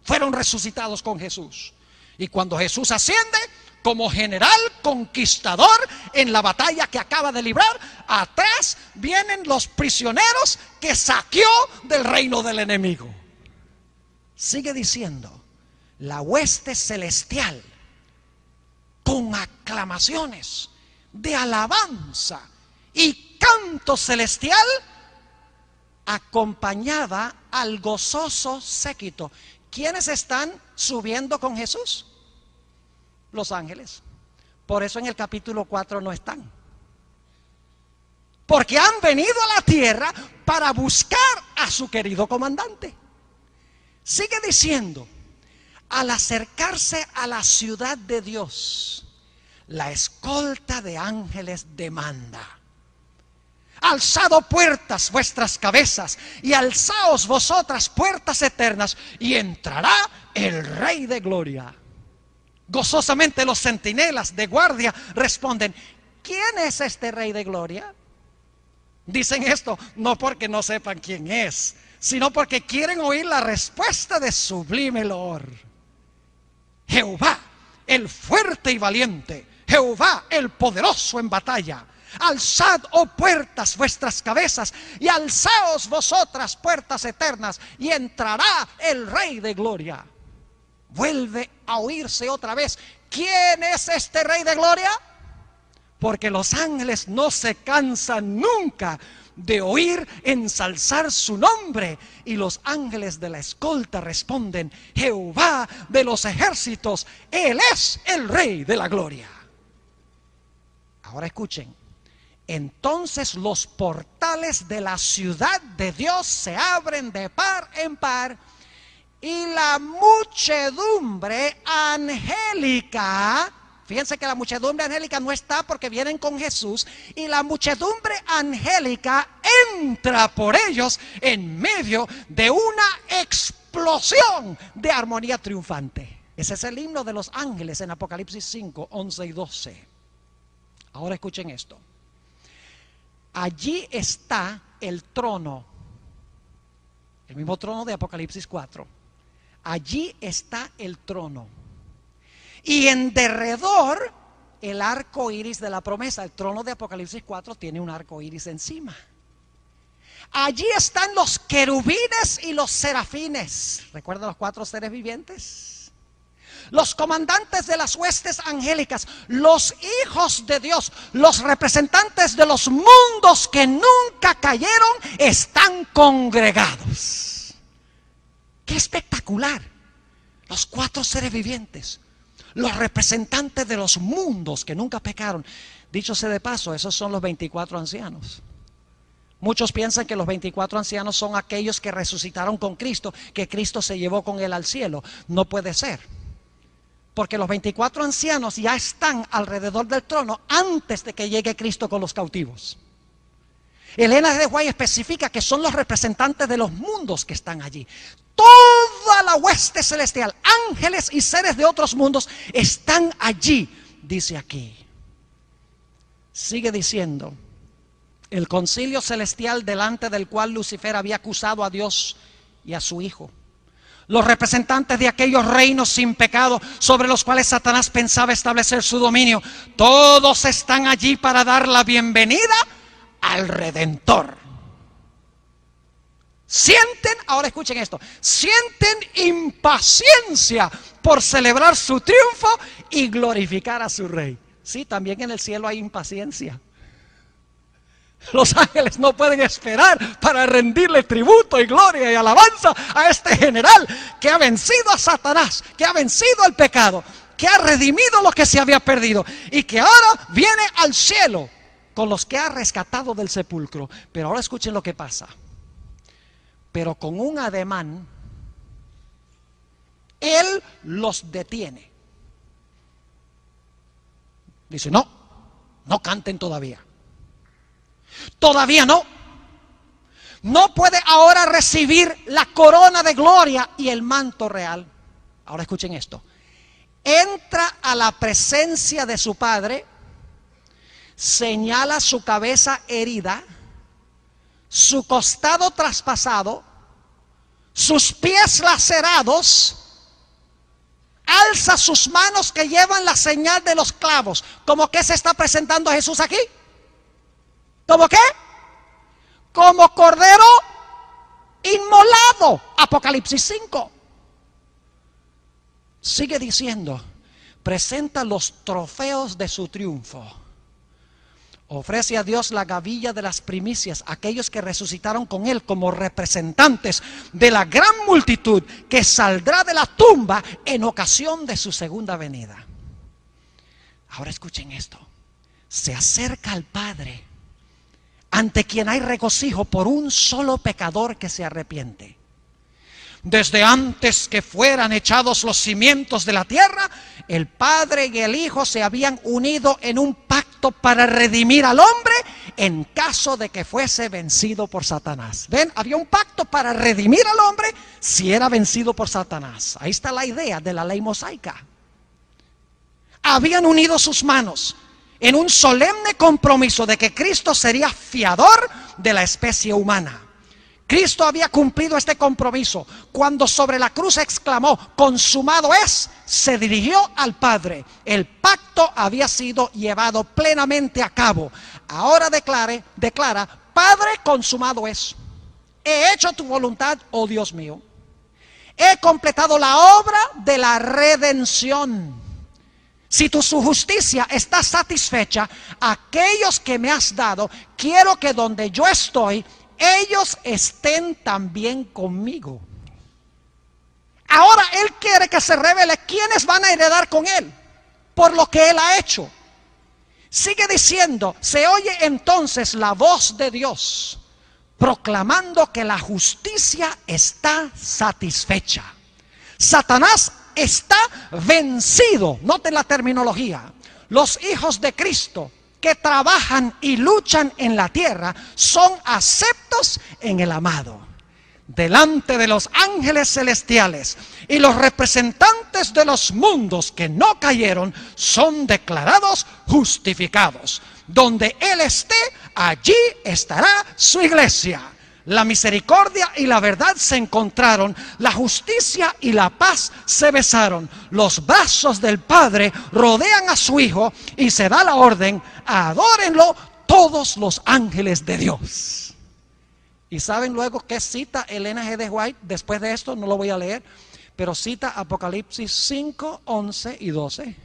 Fueron resucitados con Jesús. Y cuando Jesús asciende, como general conquistador en la batalla que acaba de librar, atrás vienen los prisioneros que saqueó del reino del enemigo. Sigue diciendo, la hueste celestial con aclamaciones de alabanza y canto celestial acompañaba al gozoso séquito. ¿Quiénes están subiendo con Jesús? Los ángeles. Por eso en el capítulo 4 no están. Porque han venido a la tierra para buscar a su querido comandante. Sigue diciendo, al acercarse a la ciudad de Dios, la escolta de ángeles demanda: alzado puertas vuestras cabezas y alzaos vosotras puertas eternas, y entrará el Rey de Gloria. Gozosamente los centinelas de guardia responden: ¿quién es este Rey de Gloria? Dicen esto no porque no sepan quién es, sino porque quieren oír la respuesta de sublime loor. Jehová, el fuerte y valiente, Jehová, el poderoso en batalla. Alzad, oh puertas, vuestras cabezas, y alzaos vosotras puertas eternas, y entrará el Rey de Gloria. Vuelve a oírse otra vez: ¿quién es este Rey de Gloria? Porque los ángeles no se cansan nunca de oír ensalzar su nombre. Y los ángeles de la escolta responden: Jehová de los ejércitos, Él es el Rey de la Gloria. Ahora escuchen. Entonces los portales de la ciudad de Dios se abren de par en par, y la muchedumbre angélica, fíjense que la muchedumbre angélica no está porque vienen con Jesús, y la muchedumbre angélica entra por ellos en medio de una explosión de armonía triunfante. Ese es el himno de los ángeles en Apocalipsis 5, 11 y 12. Ahora escuchen esto. Allí está el trono, el mismo trono de Apocalipsis 4. Allí está el trono, y en derredor el arco iris de la promesa. El trono de Apocalipsis 4 tiene un arco iris encima. Allí están los querubines y los serafines. ¿Recuerdan los 4 seres vivientes? Los comandantes de las huestes angélicas, los hijos de Dios, los representantes de los mundos que nunca cayeron, están congregados. ¡Qué espectacular! Los 4 seres vivientes, los representantes de los mundos que nunca pecaron. Dicho sea de paso, esos son los 24 ancianos. Muchos piensan que los 24 ancianos son aquellos que resucitaron con Cristo, que Cristo se llevó con él al cielo. No puede ser. porque los 24 ancianos ya están alrededor del trono antes de que llegue Cristo con los cautivos. Elena de White especifica que son los representantes de los mundos que están allí. Toda la hueste celestial, ángeles y seres de otros mundos están allí, dice aquí. Sigue diciendo, el concilio celestial delante del cual Lucifer había acusado a Dios y a su Hijo. Los representantes de aquellos reinos sin pecado sobre los cuales Satanás pensaba establecer su dominio. Todos están allí para dar la bienvenida al Redentor. Sienten, ahora escuchen esto, sienten impaciencia por celebrar su triunfo y glorificar a su Rey. Sí, también en el cielo hay impaciencia. Los ángeles no pueden esperar para rendirle tributo y gloria y alabanza a este general que ha vencido a Satanás, que ha vencido al pecado, que ha redimido lo que se había perdido y que ahora viene al cielo con los que ha rescatado del sepulcro. Pero ahora escuchen lo que pasa. Pero con un ademán, Él los detiene. Dice, no canten todavía. Todavía no. No puede ahora recibir la corona de gloria y el manto real. Ahora escuchen esto. Entra a la presencia de su Padre, señala su cabeza herida, su costado traspasado, sus pies lacerados, alza sus manos que llevan la señal de los clavos. ¿Cómo que se está presentando Jesús aquí? ¿Cómo qué? Como cordero inmolado. Apocalipsis 5. Sigue diciendo, presenta los trofeos de su triunfo. Ofrece a Dios la gavilla de las primicias, aquellos que resucitaron con Él como representantes de la gran multitud que saldrá de la tumba en ocasión de su segunda venida. Ahora escuchen esto. Se acerca al Padre, ante quien hay regocijo por un solo pecador que se arrepiente. Desde antes que fueran echados los cimientos de la tierra, el Padre y el Hijo se habían unido en un pacto para redimir al hombre en caso de que fuese vencido por Satanás. ¿Ven? Había un pacto para redimir al hombre si era vencido por Satanás. Ahí está la idea de la ley mosaica. Habían unido sus manos en un solemne compromiso de que Cristo sería fiador de la especie humana. Cristo había cumplido este compromiso cuando sobre la cruz exclamó, consumado es, se dirigió al Padre. El pacto había sido llevado plenamente a cabo. Ahora declara, Padre, consumado es. He hecho tu voluntad, oh Dios mío. He completado la obra de la redención. Si su justicia está satisfecha, aquellos que me has dado, quiero que donde yo estoy, ellos estén también conmigo. Ahora Él quiere que se revele quiénes van a heredar con Él por lo que Él ha hecho. Sigue diciendo, se oye entonces la voz de Dios proclamando que la justicia está satisfecha. Satanás está vencido. Noten la terminología. Los hijos de Cristo que trabajan y luchan en la tierra son aceptos en el amado. Delante de los ángeles celestiales y los representantes de los mundos que no cayeron son declarados justificados. Donde Él esté, allí estará su iglesia. La misericordia y la verdad se encontraron, la justicia y la paz se besaron. Los brazos del Padre rodean a su Hijo y se da la orden, adórenlo todos los ángeles de Dios. Y saben luego qué cita Elena G. de White después de esto, no lo voy a leer, pero cita Apocalipsis 5, 11 y 12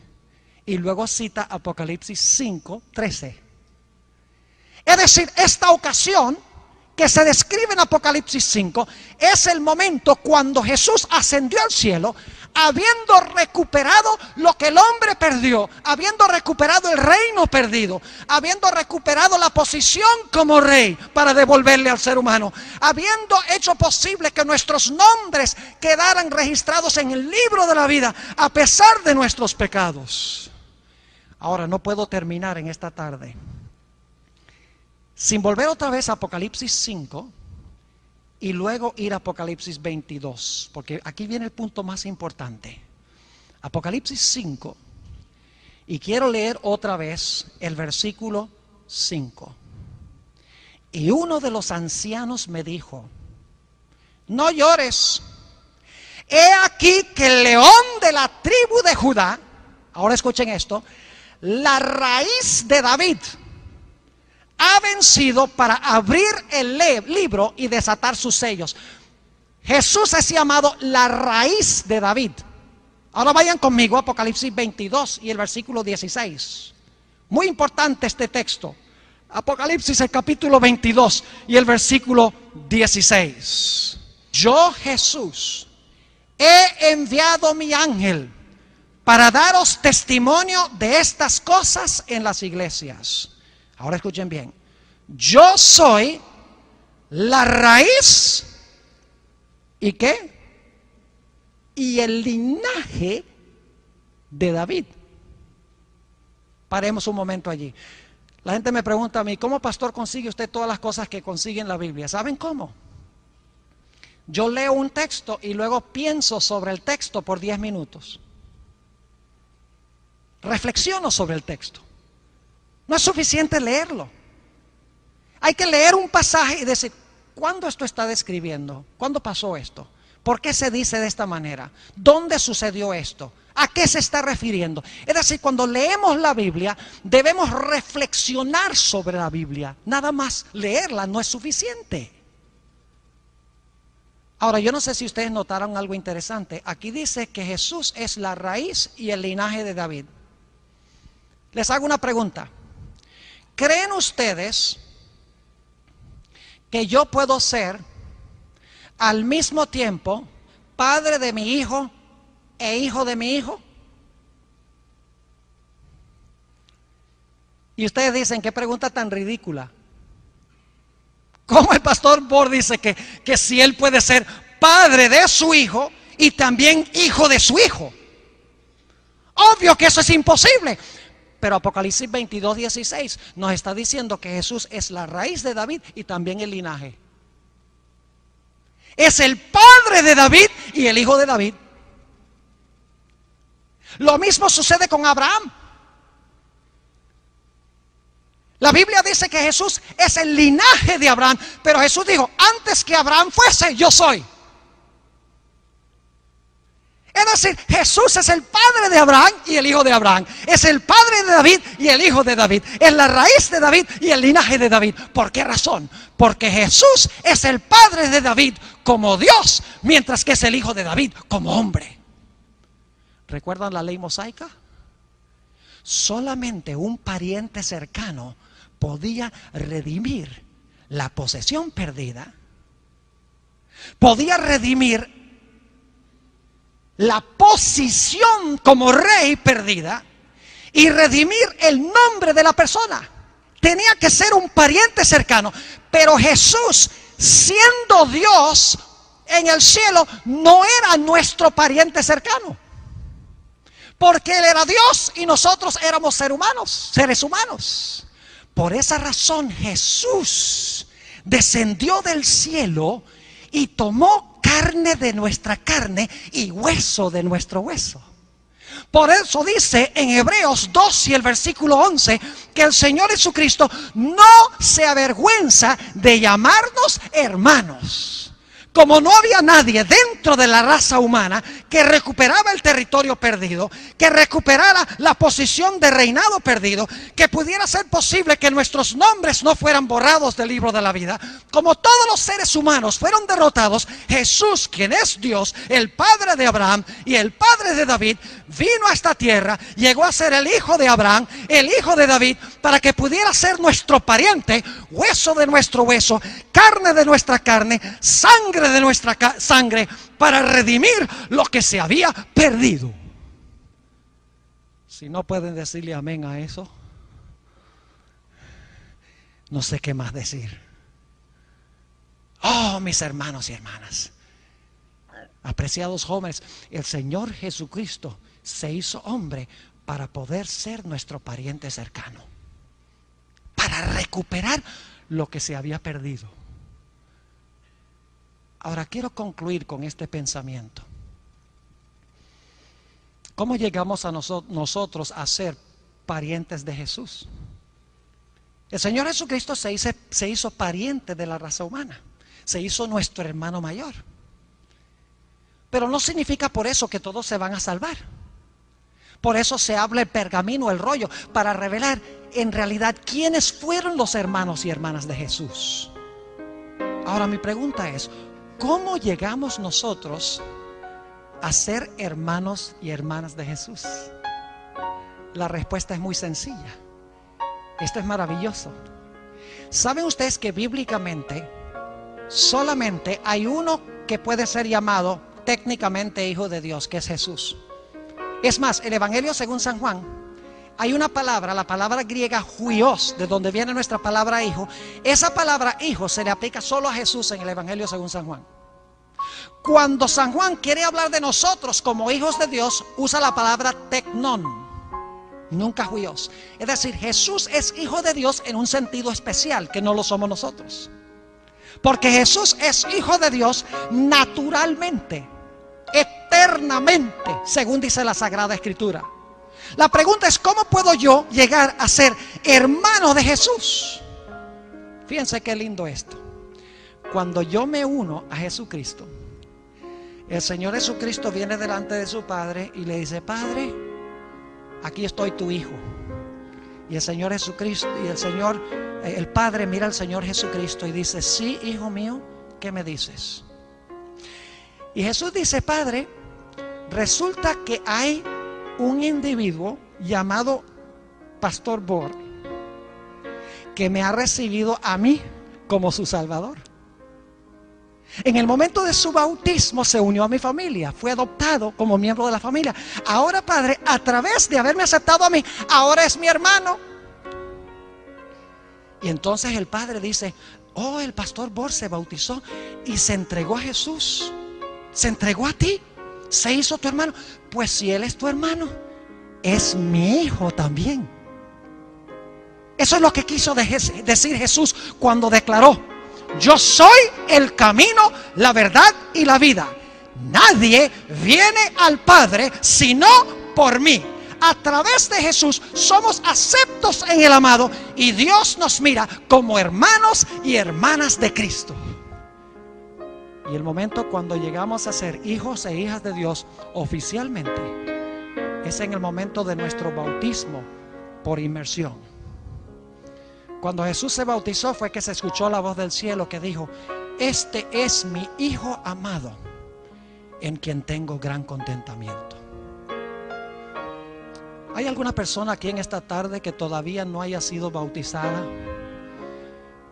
y luego cita Apocalipsis 5, 13. Es decir, esta ocasión que se describe en Apocalipsis 5 es el momento cuando Jesús ascendió al cielo, habiendo recuperado lo que el hombre perdió, habiendo recuperado el reino perdido, habiendo recuperado la posición como rey para devolverle al ser humano, habiendo hecho posible que nuestros nombres quedaran registrados en el libro de la vida a pesar de nuestros pecados. Ahora, no puedo terminar en esta tarde sin volver otra vez a Apocalipsis 5 y luego ir a Apocalipsis 22, porque aquí viene el punto más importante. Apocalipsis 5, y quiero leer otra vez el versículo 5. Y uno de los ancianos me dijo: no llores, he aquí que el león de la tribu de Judá, ahora escuchen esto, la raíz de David, ha vencido para abrir el libro y desatar sus sellos. Jesús es llamado la raíz de David. Ahora vayan conmigo a Apocalipsis 22 y el versículo 16. Muy importante este texto. Apocalipsis, el capítulo 22 y el versículo 16. Yo, Jesús, he enviado mi ángel para daros testimonio de estas cosas en las iglesias. Ahora escuchen bien. Yo soy la raíz, ¿y qué? Y el linaje de David. Paremos un momento allí. La gente me pregunta a mí: ¿cómo, pastor, consigue usted todas las cosas que consigue en la Biblia? ¿Saben cómo? Yo leo un texto y luego pienso sobre el texto por 10 minutos. Reflexiono sobre el texto. No es suficiente leerlo. Hay que leer un pasaje y decir: ¿cuándo esto está describiendo? ¿Cuándo pasó esto? ¿Por qué se dice de esta manera? ¿Dónde sucedió esto? ¿A qué se está refiriendo? Es decir, cuando leemos la Biblia, debemos reflexionar sobre la Biblia. Nada más leerla no es suficiente. Ahora, yo no sé si ustedes notaron algo interesante. Aquí dice que Jesús es la raíz y el linaje de David. Les hago una pregunta. ¿Creen ustedes que yo puedo ser al mismo tiempo padre de mi hijo e hijo de mi hijo? Y ustedes dicen: qué pregunta tan ridícula. ¿Cómo el pastor Bor dice que si él puede ser padre de su hijo y también hijo de su hijo? Obvio que eso es imposible. Pero Apocalipsis 22, 16 nos está diciendo que Jesús es la raíz de David y también el linaje. Es el padre de David y el hijo de David. Lo mismo sucede con Abraham. La Biblia dice que Jesús es el linaje de Abraham, pero Jesús dijo: antes que Abraham fuese, yo soy. Es decir, Jesús es el padre de Abraham y el hijo de Abraham. Es el padre de David y el hijo de David. Es la raíz de David y el linaje de David. ¿Por qué razón? Porque Jesús es el padre de David como Dios, mientras que es el hijo de David como hombre. ¿Recuerdan la ley mosaica? Solamente un pariente cercano podía redimir la posesión perdida, podía redimir la posición como rey perdida y redimir el nombre de la persona. Tenía que ser un pariente cercano. Pero Jesús, siendo Dios en el cielo, no era nuestro pariente cercano, porque Él era Dios y nosotros éramos seres humanos. Por esa razón Jesús descendió del cielo y tomó carne de nuestra carne y hueso de nuestro hueso. Por eso dice en Hebreos 2 y el versículo 11 que el Señor Jesucristo no se avergüenza de llamarnos hermanos, Como no había nadie dentro de la raza humana que recuperaba el territorio perdido, que recuperara la posición de reinado perdido, que pudiera ser posible que nuestros nombres no fueran borrados del libro de la vida, como todos los seres humanos fueron derrotados, Jesús, quien es Dios, el Padre de Abraham y el Padre de David, vino a esta tierra, llegó a ser el hijo de Abraham, el hijo de David, para que pudiera ser nuestro pariente, hueso de nuestro hueso, carne de nuestra carne, sangre de nuestra sangre, para redimir lo que se había perdido. Si no pueden decirle amén a eso, no sé qué más decir. Oh, mis hermanos y hermanas, apreciados jóvenes, el Señor Jesucristo se hizo hombre para poder ser nuestro pariente cercano, para recuperar lo que se había perdido. Ahora quiero concluir con este pensamiento. ¿Cómo llegamos a nosotros a ser parientes de Jesús? El Señor Jesucristo se hizo pariente de la raza humana, se hizo nuestro hermano mayor. Pero no significa por eso que todos se van a salvar. Por eso se habla el pergamino, el rollo, para revelar en realidad quiénes fueron los hermanos y hermanas de Jesús. Ahora mi pregunta es, ¿cómo llegamos nosotros a ser hermanos y hermanas de Jesús? La respuesta es muy sencilla. Esto es maravilloso. ¿Saben ustedes que bíblicamente solamente hay uno que puede ser llamado técnicamente hijo de Dios, que es Jesús? Es más, el Evangelio según San Juan, hay una palabra, la palabra griega huios, de donde viene nuestra palabra hijo. Esa palabra hijo se le aplica solo a Jesús en el Evangelio según San Juan. Cuando San Juan quiere hablar de nosotros como hijos de Dios, usa la palabra teknon, nunca huios. Es decir, Jesús es hijo de Dios en un sentido especial que no lo somos nosotros. Porque Jesús es hijo de Dios naturalmente, eternamente, según dice la Sagrada Escritura. La pregunta es, ¿cómo puedo yo llegar a ser hermano de Jesús? Fíjense qué lindo esto. Cuando yo me uno a Jesucristo, el Señor Jesucristo viene delante de su Padre y le dice: Padre, aquí estoy tu hijo. Y el Señor Jesucristo, el Padre mira al Señor Jesucristo y dice: sí, hijo mío, ¿qué me dices? Y Jesús dice: Padre, resulta que hay un individuo llamado Pastor Bor que me ha recibido a mí como su Salvador. En el momento de su bautismo se unió a mi familia, fue adoptado como miembro de la familia. Ahora, Padre, a través de haberme aceptado a mí, ahora es mi hermano. Y entonces el Padre dice: oh, el Pastor Bor se bautizó y se entregó a Jesús, se entregó a ti, se hizo tu hermano. Pues si él es tu hermano, es mi hijo también. Eso es lo que quiso decir Jesús cuando declaró: yo soy el camino, la verdad y la vida. Nadie viene al Padre sino por mí. A través de Jesús somos aceptos en el amado y Dios nos mira como hermanos y hermanas de Cristo. Y el momento cuando llegamos a ser hijos e hijas de Dios oficialmente es en el momento de nuestro bautismo por inmersión. Cuando Jesús se bautizó fue que se escuchó la voz del cielo que dijo: este es mi Hijo amado, en quien tengo gran contentamiento. ¿Hay alguna persona aquí en esta tarde que todavía no haya sido bautizada,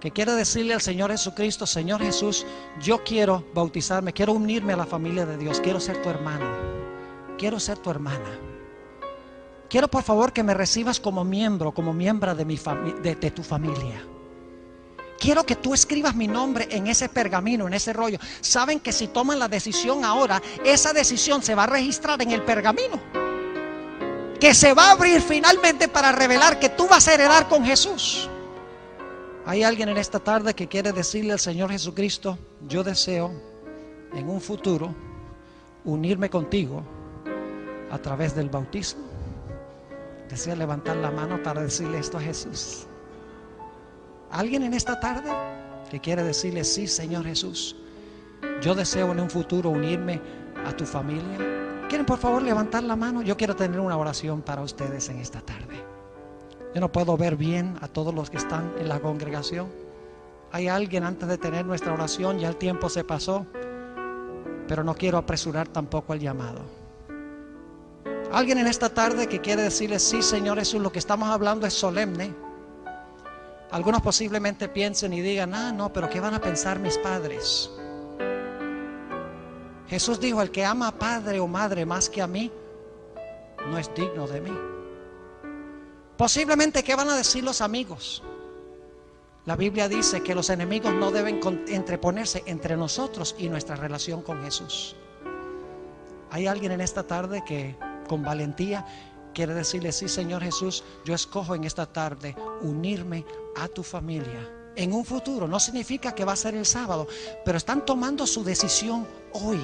que quiere decirle al Señor Jesucristo: Señor Jesús, yo quiero bautizarme, quiero unirme a la familia de Dios, quiero ser tu hermano, quiero ser tu hermana? Quiero por favor que me recibas como miembro, como miembro de tu familia. Quiero que tú escribas mi nombre en ese pergamino, en ese rollo. Saben que si toman la decisión ahora, esa decisión se va a registrar en el pergamino, que se va a abrir finalmente para revelar que tú vas a heredar con Jesús. ¿Hay alguien en esta tarde que quiere decirle al Señor Jesucristo: yo deseo en un futuro unirme contigo a través del bautismo? Desea levantar la mano para decirle esto a Jesús. ¿Alguien en esta tarde que quiere decirle: sí, Señor Jesús, Yo deseo en un futuro unirme a tu familia. ¿Quieren por favor levantar la mano? Yo quiero tener una oración para ustedes en esta tarde. Yo no puedo ver bien a todos los que están en la congregación. Hay alguien antes de tener nuestra oración, ya el tiempo se pasó, pero no quiero apresurar tampoco el llamado. Alguien en esta tarde que quiere decirle: sí, Señor Jesús, lo que estamos hablando es solemne. Algunos posiblemente piensen y digan: no, pero ¿qué van a pensar mis padres? Jesús dijo: el que ama a padre o madre más que a mí, no es digno de mí. Posiblemente, ¿qué van a decir los amigos? La Biblia dice que los enemigos no deben entreponerse entre nosotros y nuestra relación con Jesús. Hay alguien en esta tarde que con valentía quiere decirle: sí, Señor Jesús, yo escojo en esta tarde unirme a tu familia. En un futuro, no significa que va a ser el sábado, pero están tomando su decisión hoy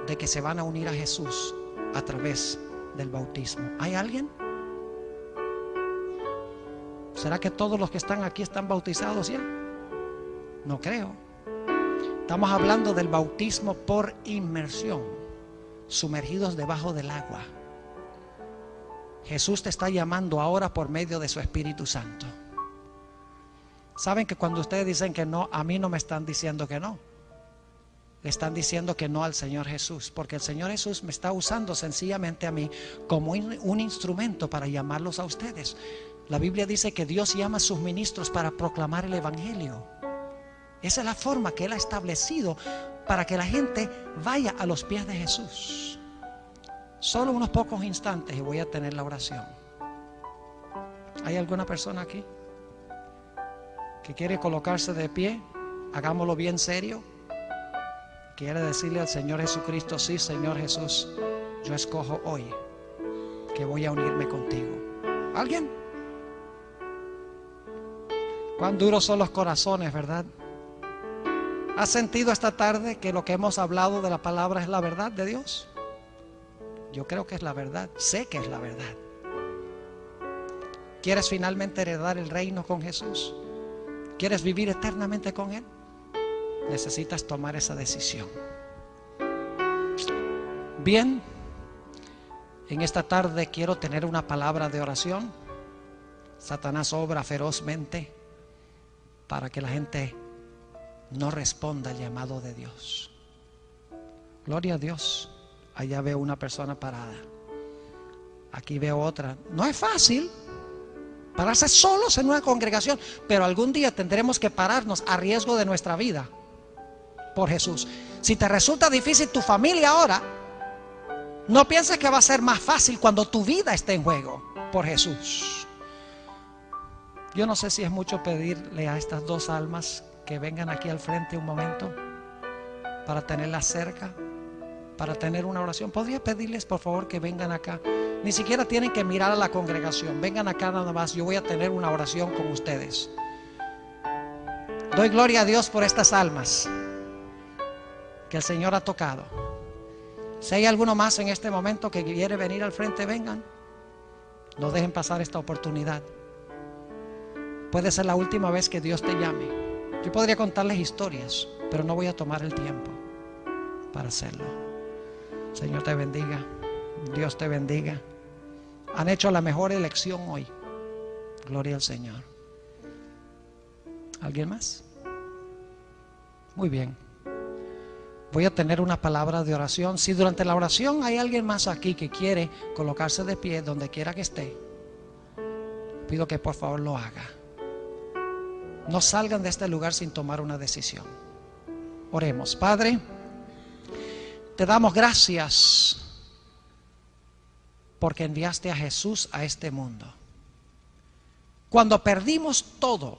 de que se van a unir a Jesús a través del bautismo. ¿Hay alguien? ¿Será que todos los que están aquí están bautizados ya? No creo. Estamos hablando del bautismo por inmersión, sumergidos debajo del agua. Jesús te está llamando ahora por medio de su Espíritu Santo. Saben que cuando ustedes dicen que no, a mí no me están diciendo que no. Le están diciendo que no al Señor Jesús, porque el Señor Jesús me está usando sencillamente a mí como un instrumento para llamarlos a ustedes. La Biblia dice que Dios llama a sus ministros para proclamar el Evangelio. Esa es la forma que Él ha establecido para que la gente vaya a los pies de Jesús. Solo unos pocos instantes y voy a tener la oración. ¿Hay alguna persona aquí que quiere colocarse de pie? Hagámoslo bien serio. Quiere decirle al Señor Jesucristo: sí, Señor Jesús, yo escojo hoy que voy a unirme contigo. ¿Alguien? Cuán duros son los corazones, ¿verdad? ¿Has sentido esta tarde que lo que hemos hablado de la palabra es la verdad de Dios? Yo creo que es la verdad, sé que es la verdad. ¿Quieres finalmente heredar el reino con Jesús? ¿Quieres vivir eternamente con Él? Necesitas tomar esa decisión. Bien, en esta tarde quiero tener una palabra de oración. Satanás obra ferozmente para que la gente no responda al llamado de Dios. Gloria a Dios. Allá veo una persona parada. Aquí veo otra. No es fácil pararse solos en una congregación, pero algún día tendremos que pararnos a riesgo de nuestra vida por Jesús. Si te resulta difícil tu familia ahora, no pienses que va a ser más fácil cuando tu vida esté en juego por Jesús. Yo no sé si es mucho pedirle a estas dos almas que vengan aquí al frente un momento para tenerlas cerca, para tener una oración. ¿Podría pedirles por favor que vengan acá? Ni siquiera tienen que mirar a la congregación. Vengan acá nada más. Yo voy a tener una oración con ustedes. Doy gloria a Dios por estas almas que el Señor ha tocado. Si hay alguno más en este momento que quiere venir al frente, vengan. No dejen pasar esta oportunidad. Puede ser la última vez que Dios te llame. Yo podría contarles historias, pero no voy a tomar el tiempo para hacerlo. Señor te bendiga. Dios te bendiga. Han hecho la mejor elección hoy. Gloria al Señor. ¿Alguien más? Muy bien. Voy a tener una palabra de oración. Si durante la oración hay alguien más aquí que quiere colocarse de pie donde quiera que esté, pido que por favor lo haga. No salgan de este lugar sin tomar una decisión. Oremos. Padre, te damos gracias porque enviaste a Jesús a este mundo. Cuando perdimos todo,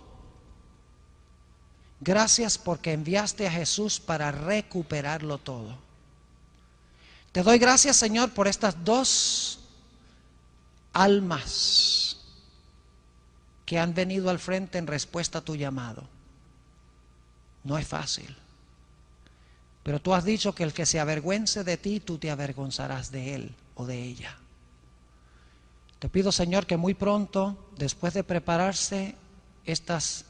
gracias porque enviaste a Jesús para recuperarlo todo. Te doy gracias, Señor, por estas dos almas que han venido al frente en respuesta a tu llamado. No es fácil, pero tú has dicho que el que se avergüence de ti, tú te avergonzarás de él o de ella. Te pido, Señor, que muy pronto, después de prepararse, estas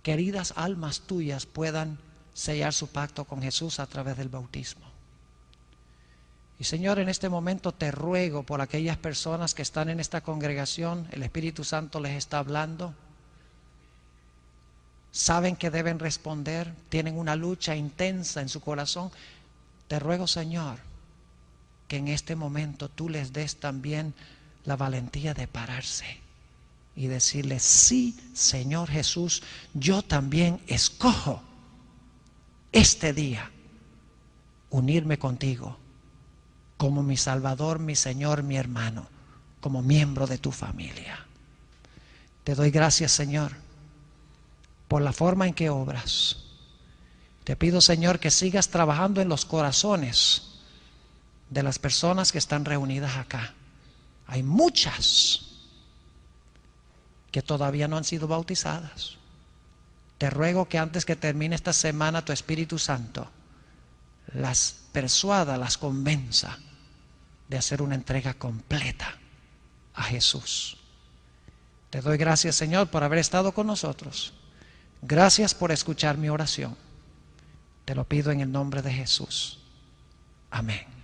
queridas almas tuyas puedan sellar su pacto con Jesús a través del bautismo. Y Señor, en este momento te ruego por aquellas personas que están en esta congregación, el Espíritu Santo les está hablando, saben que deben responder, tienen una lucha intensa en su corazón. Te ruego, Señor, que en este momento tú les des también la valentía de pararse y decirle: sí, Señor Jesús, yo también escojo este día unirme contigo como mi Salvador, mi Señor, mi hermano, como miembro de tu familia. Te doy gracias, Señor, por la forma en que obras. Te pido, Señor, que sigas trabajando en los corazones de las personas que están reunidas acá. Hay muchas que todavía no han sido bautizadas. Te ruego que antes que termine esta semana, tu Espíritu Santo las persuada, las convenza de hacer una entrega completa a Jesús. Te doy gracias, Señor, por haber estado con nosotros. Gracias por escuchar mi oración. Te lo pido en el nombre de Jesús. Amén.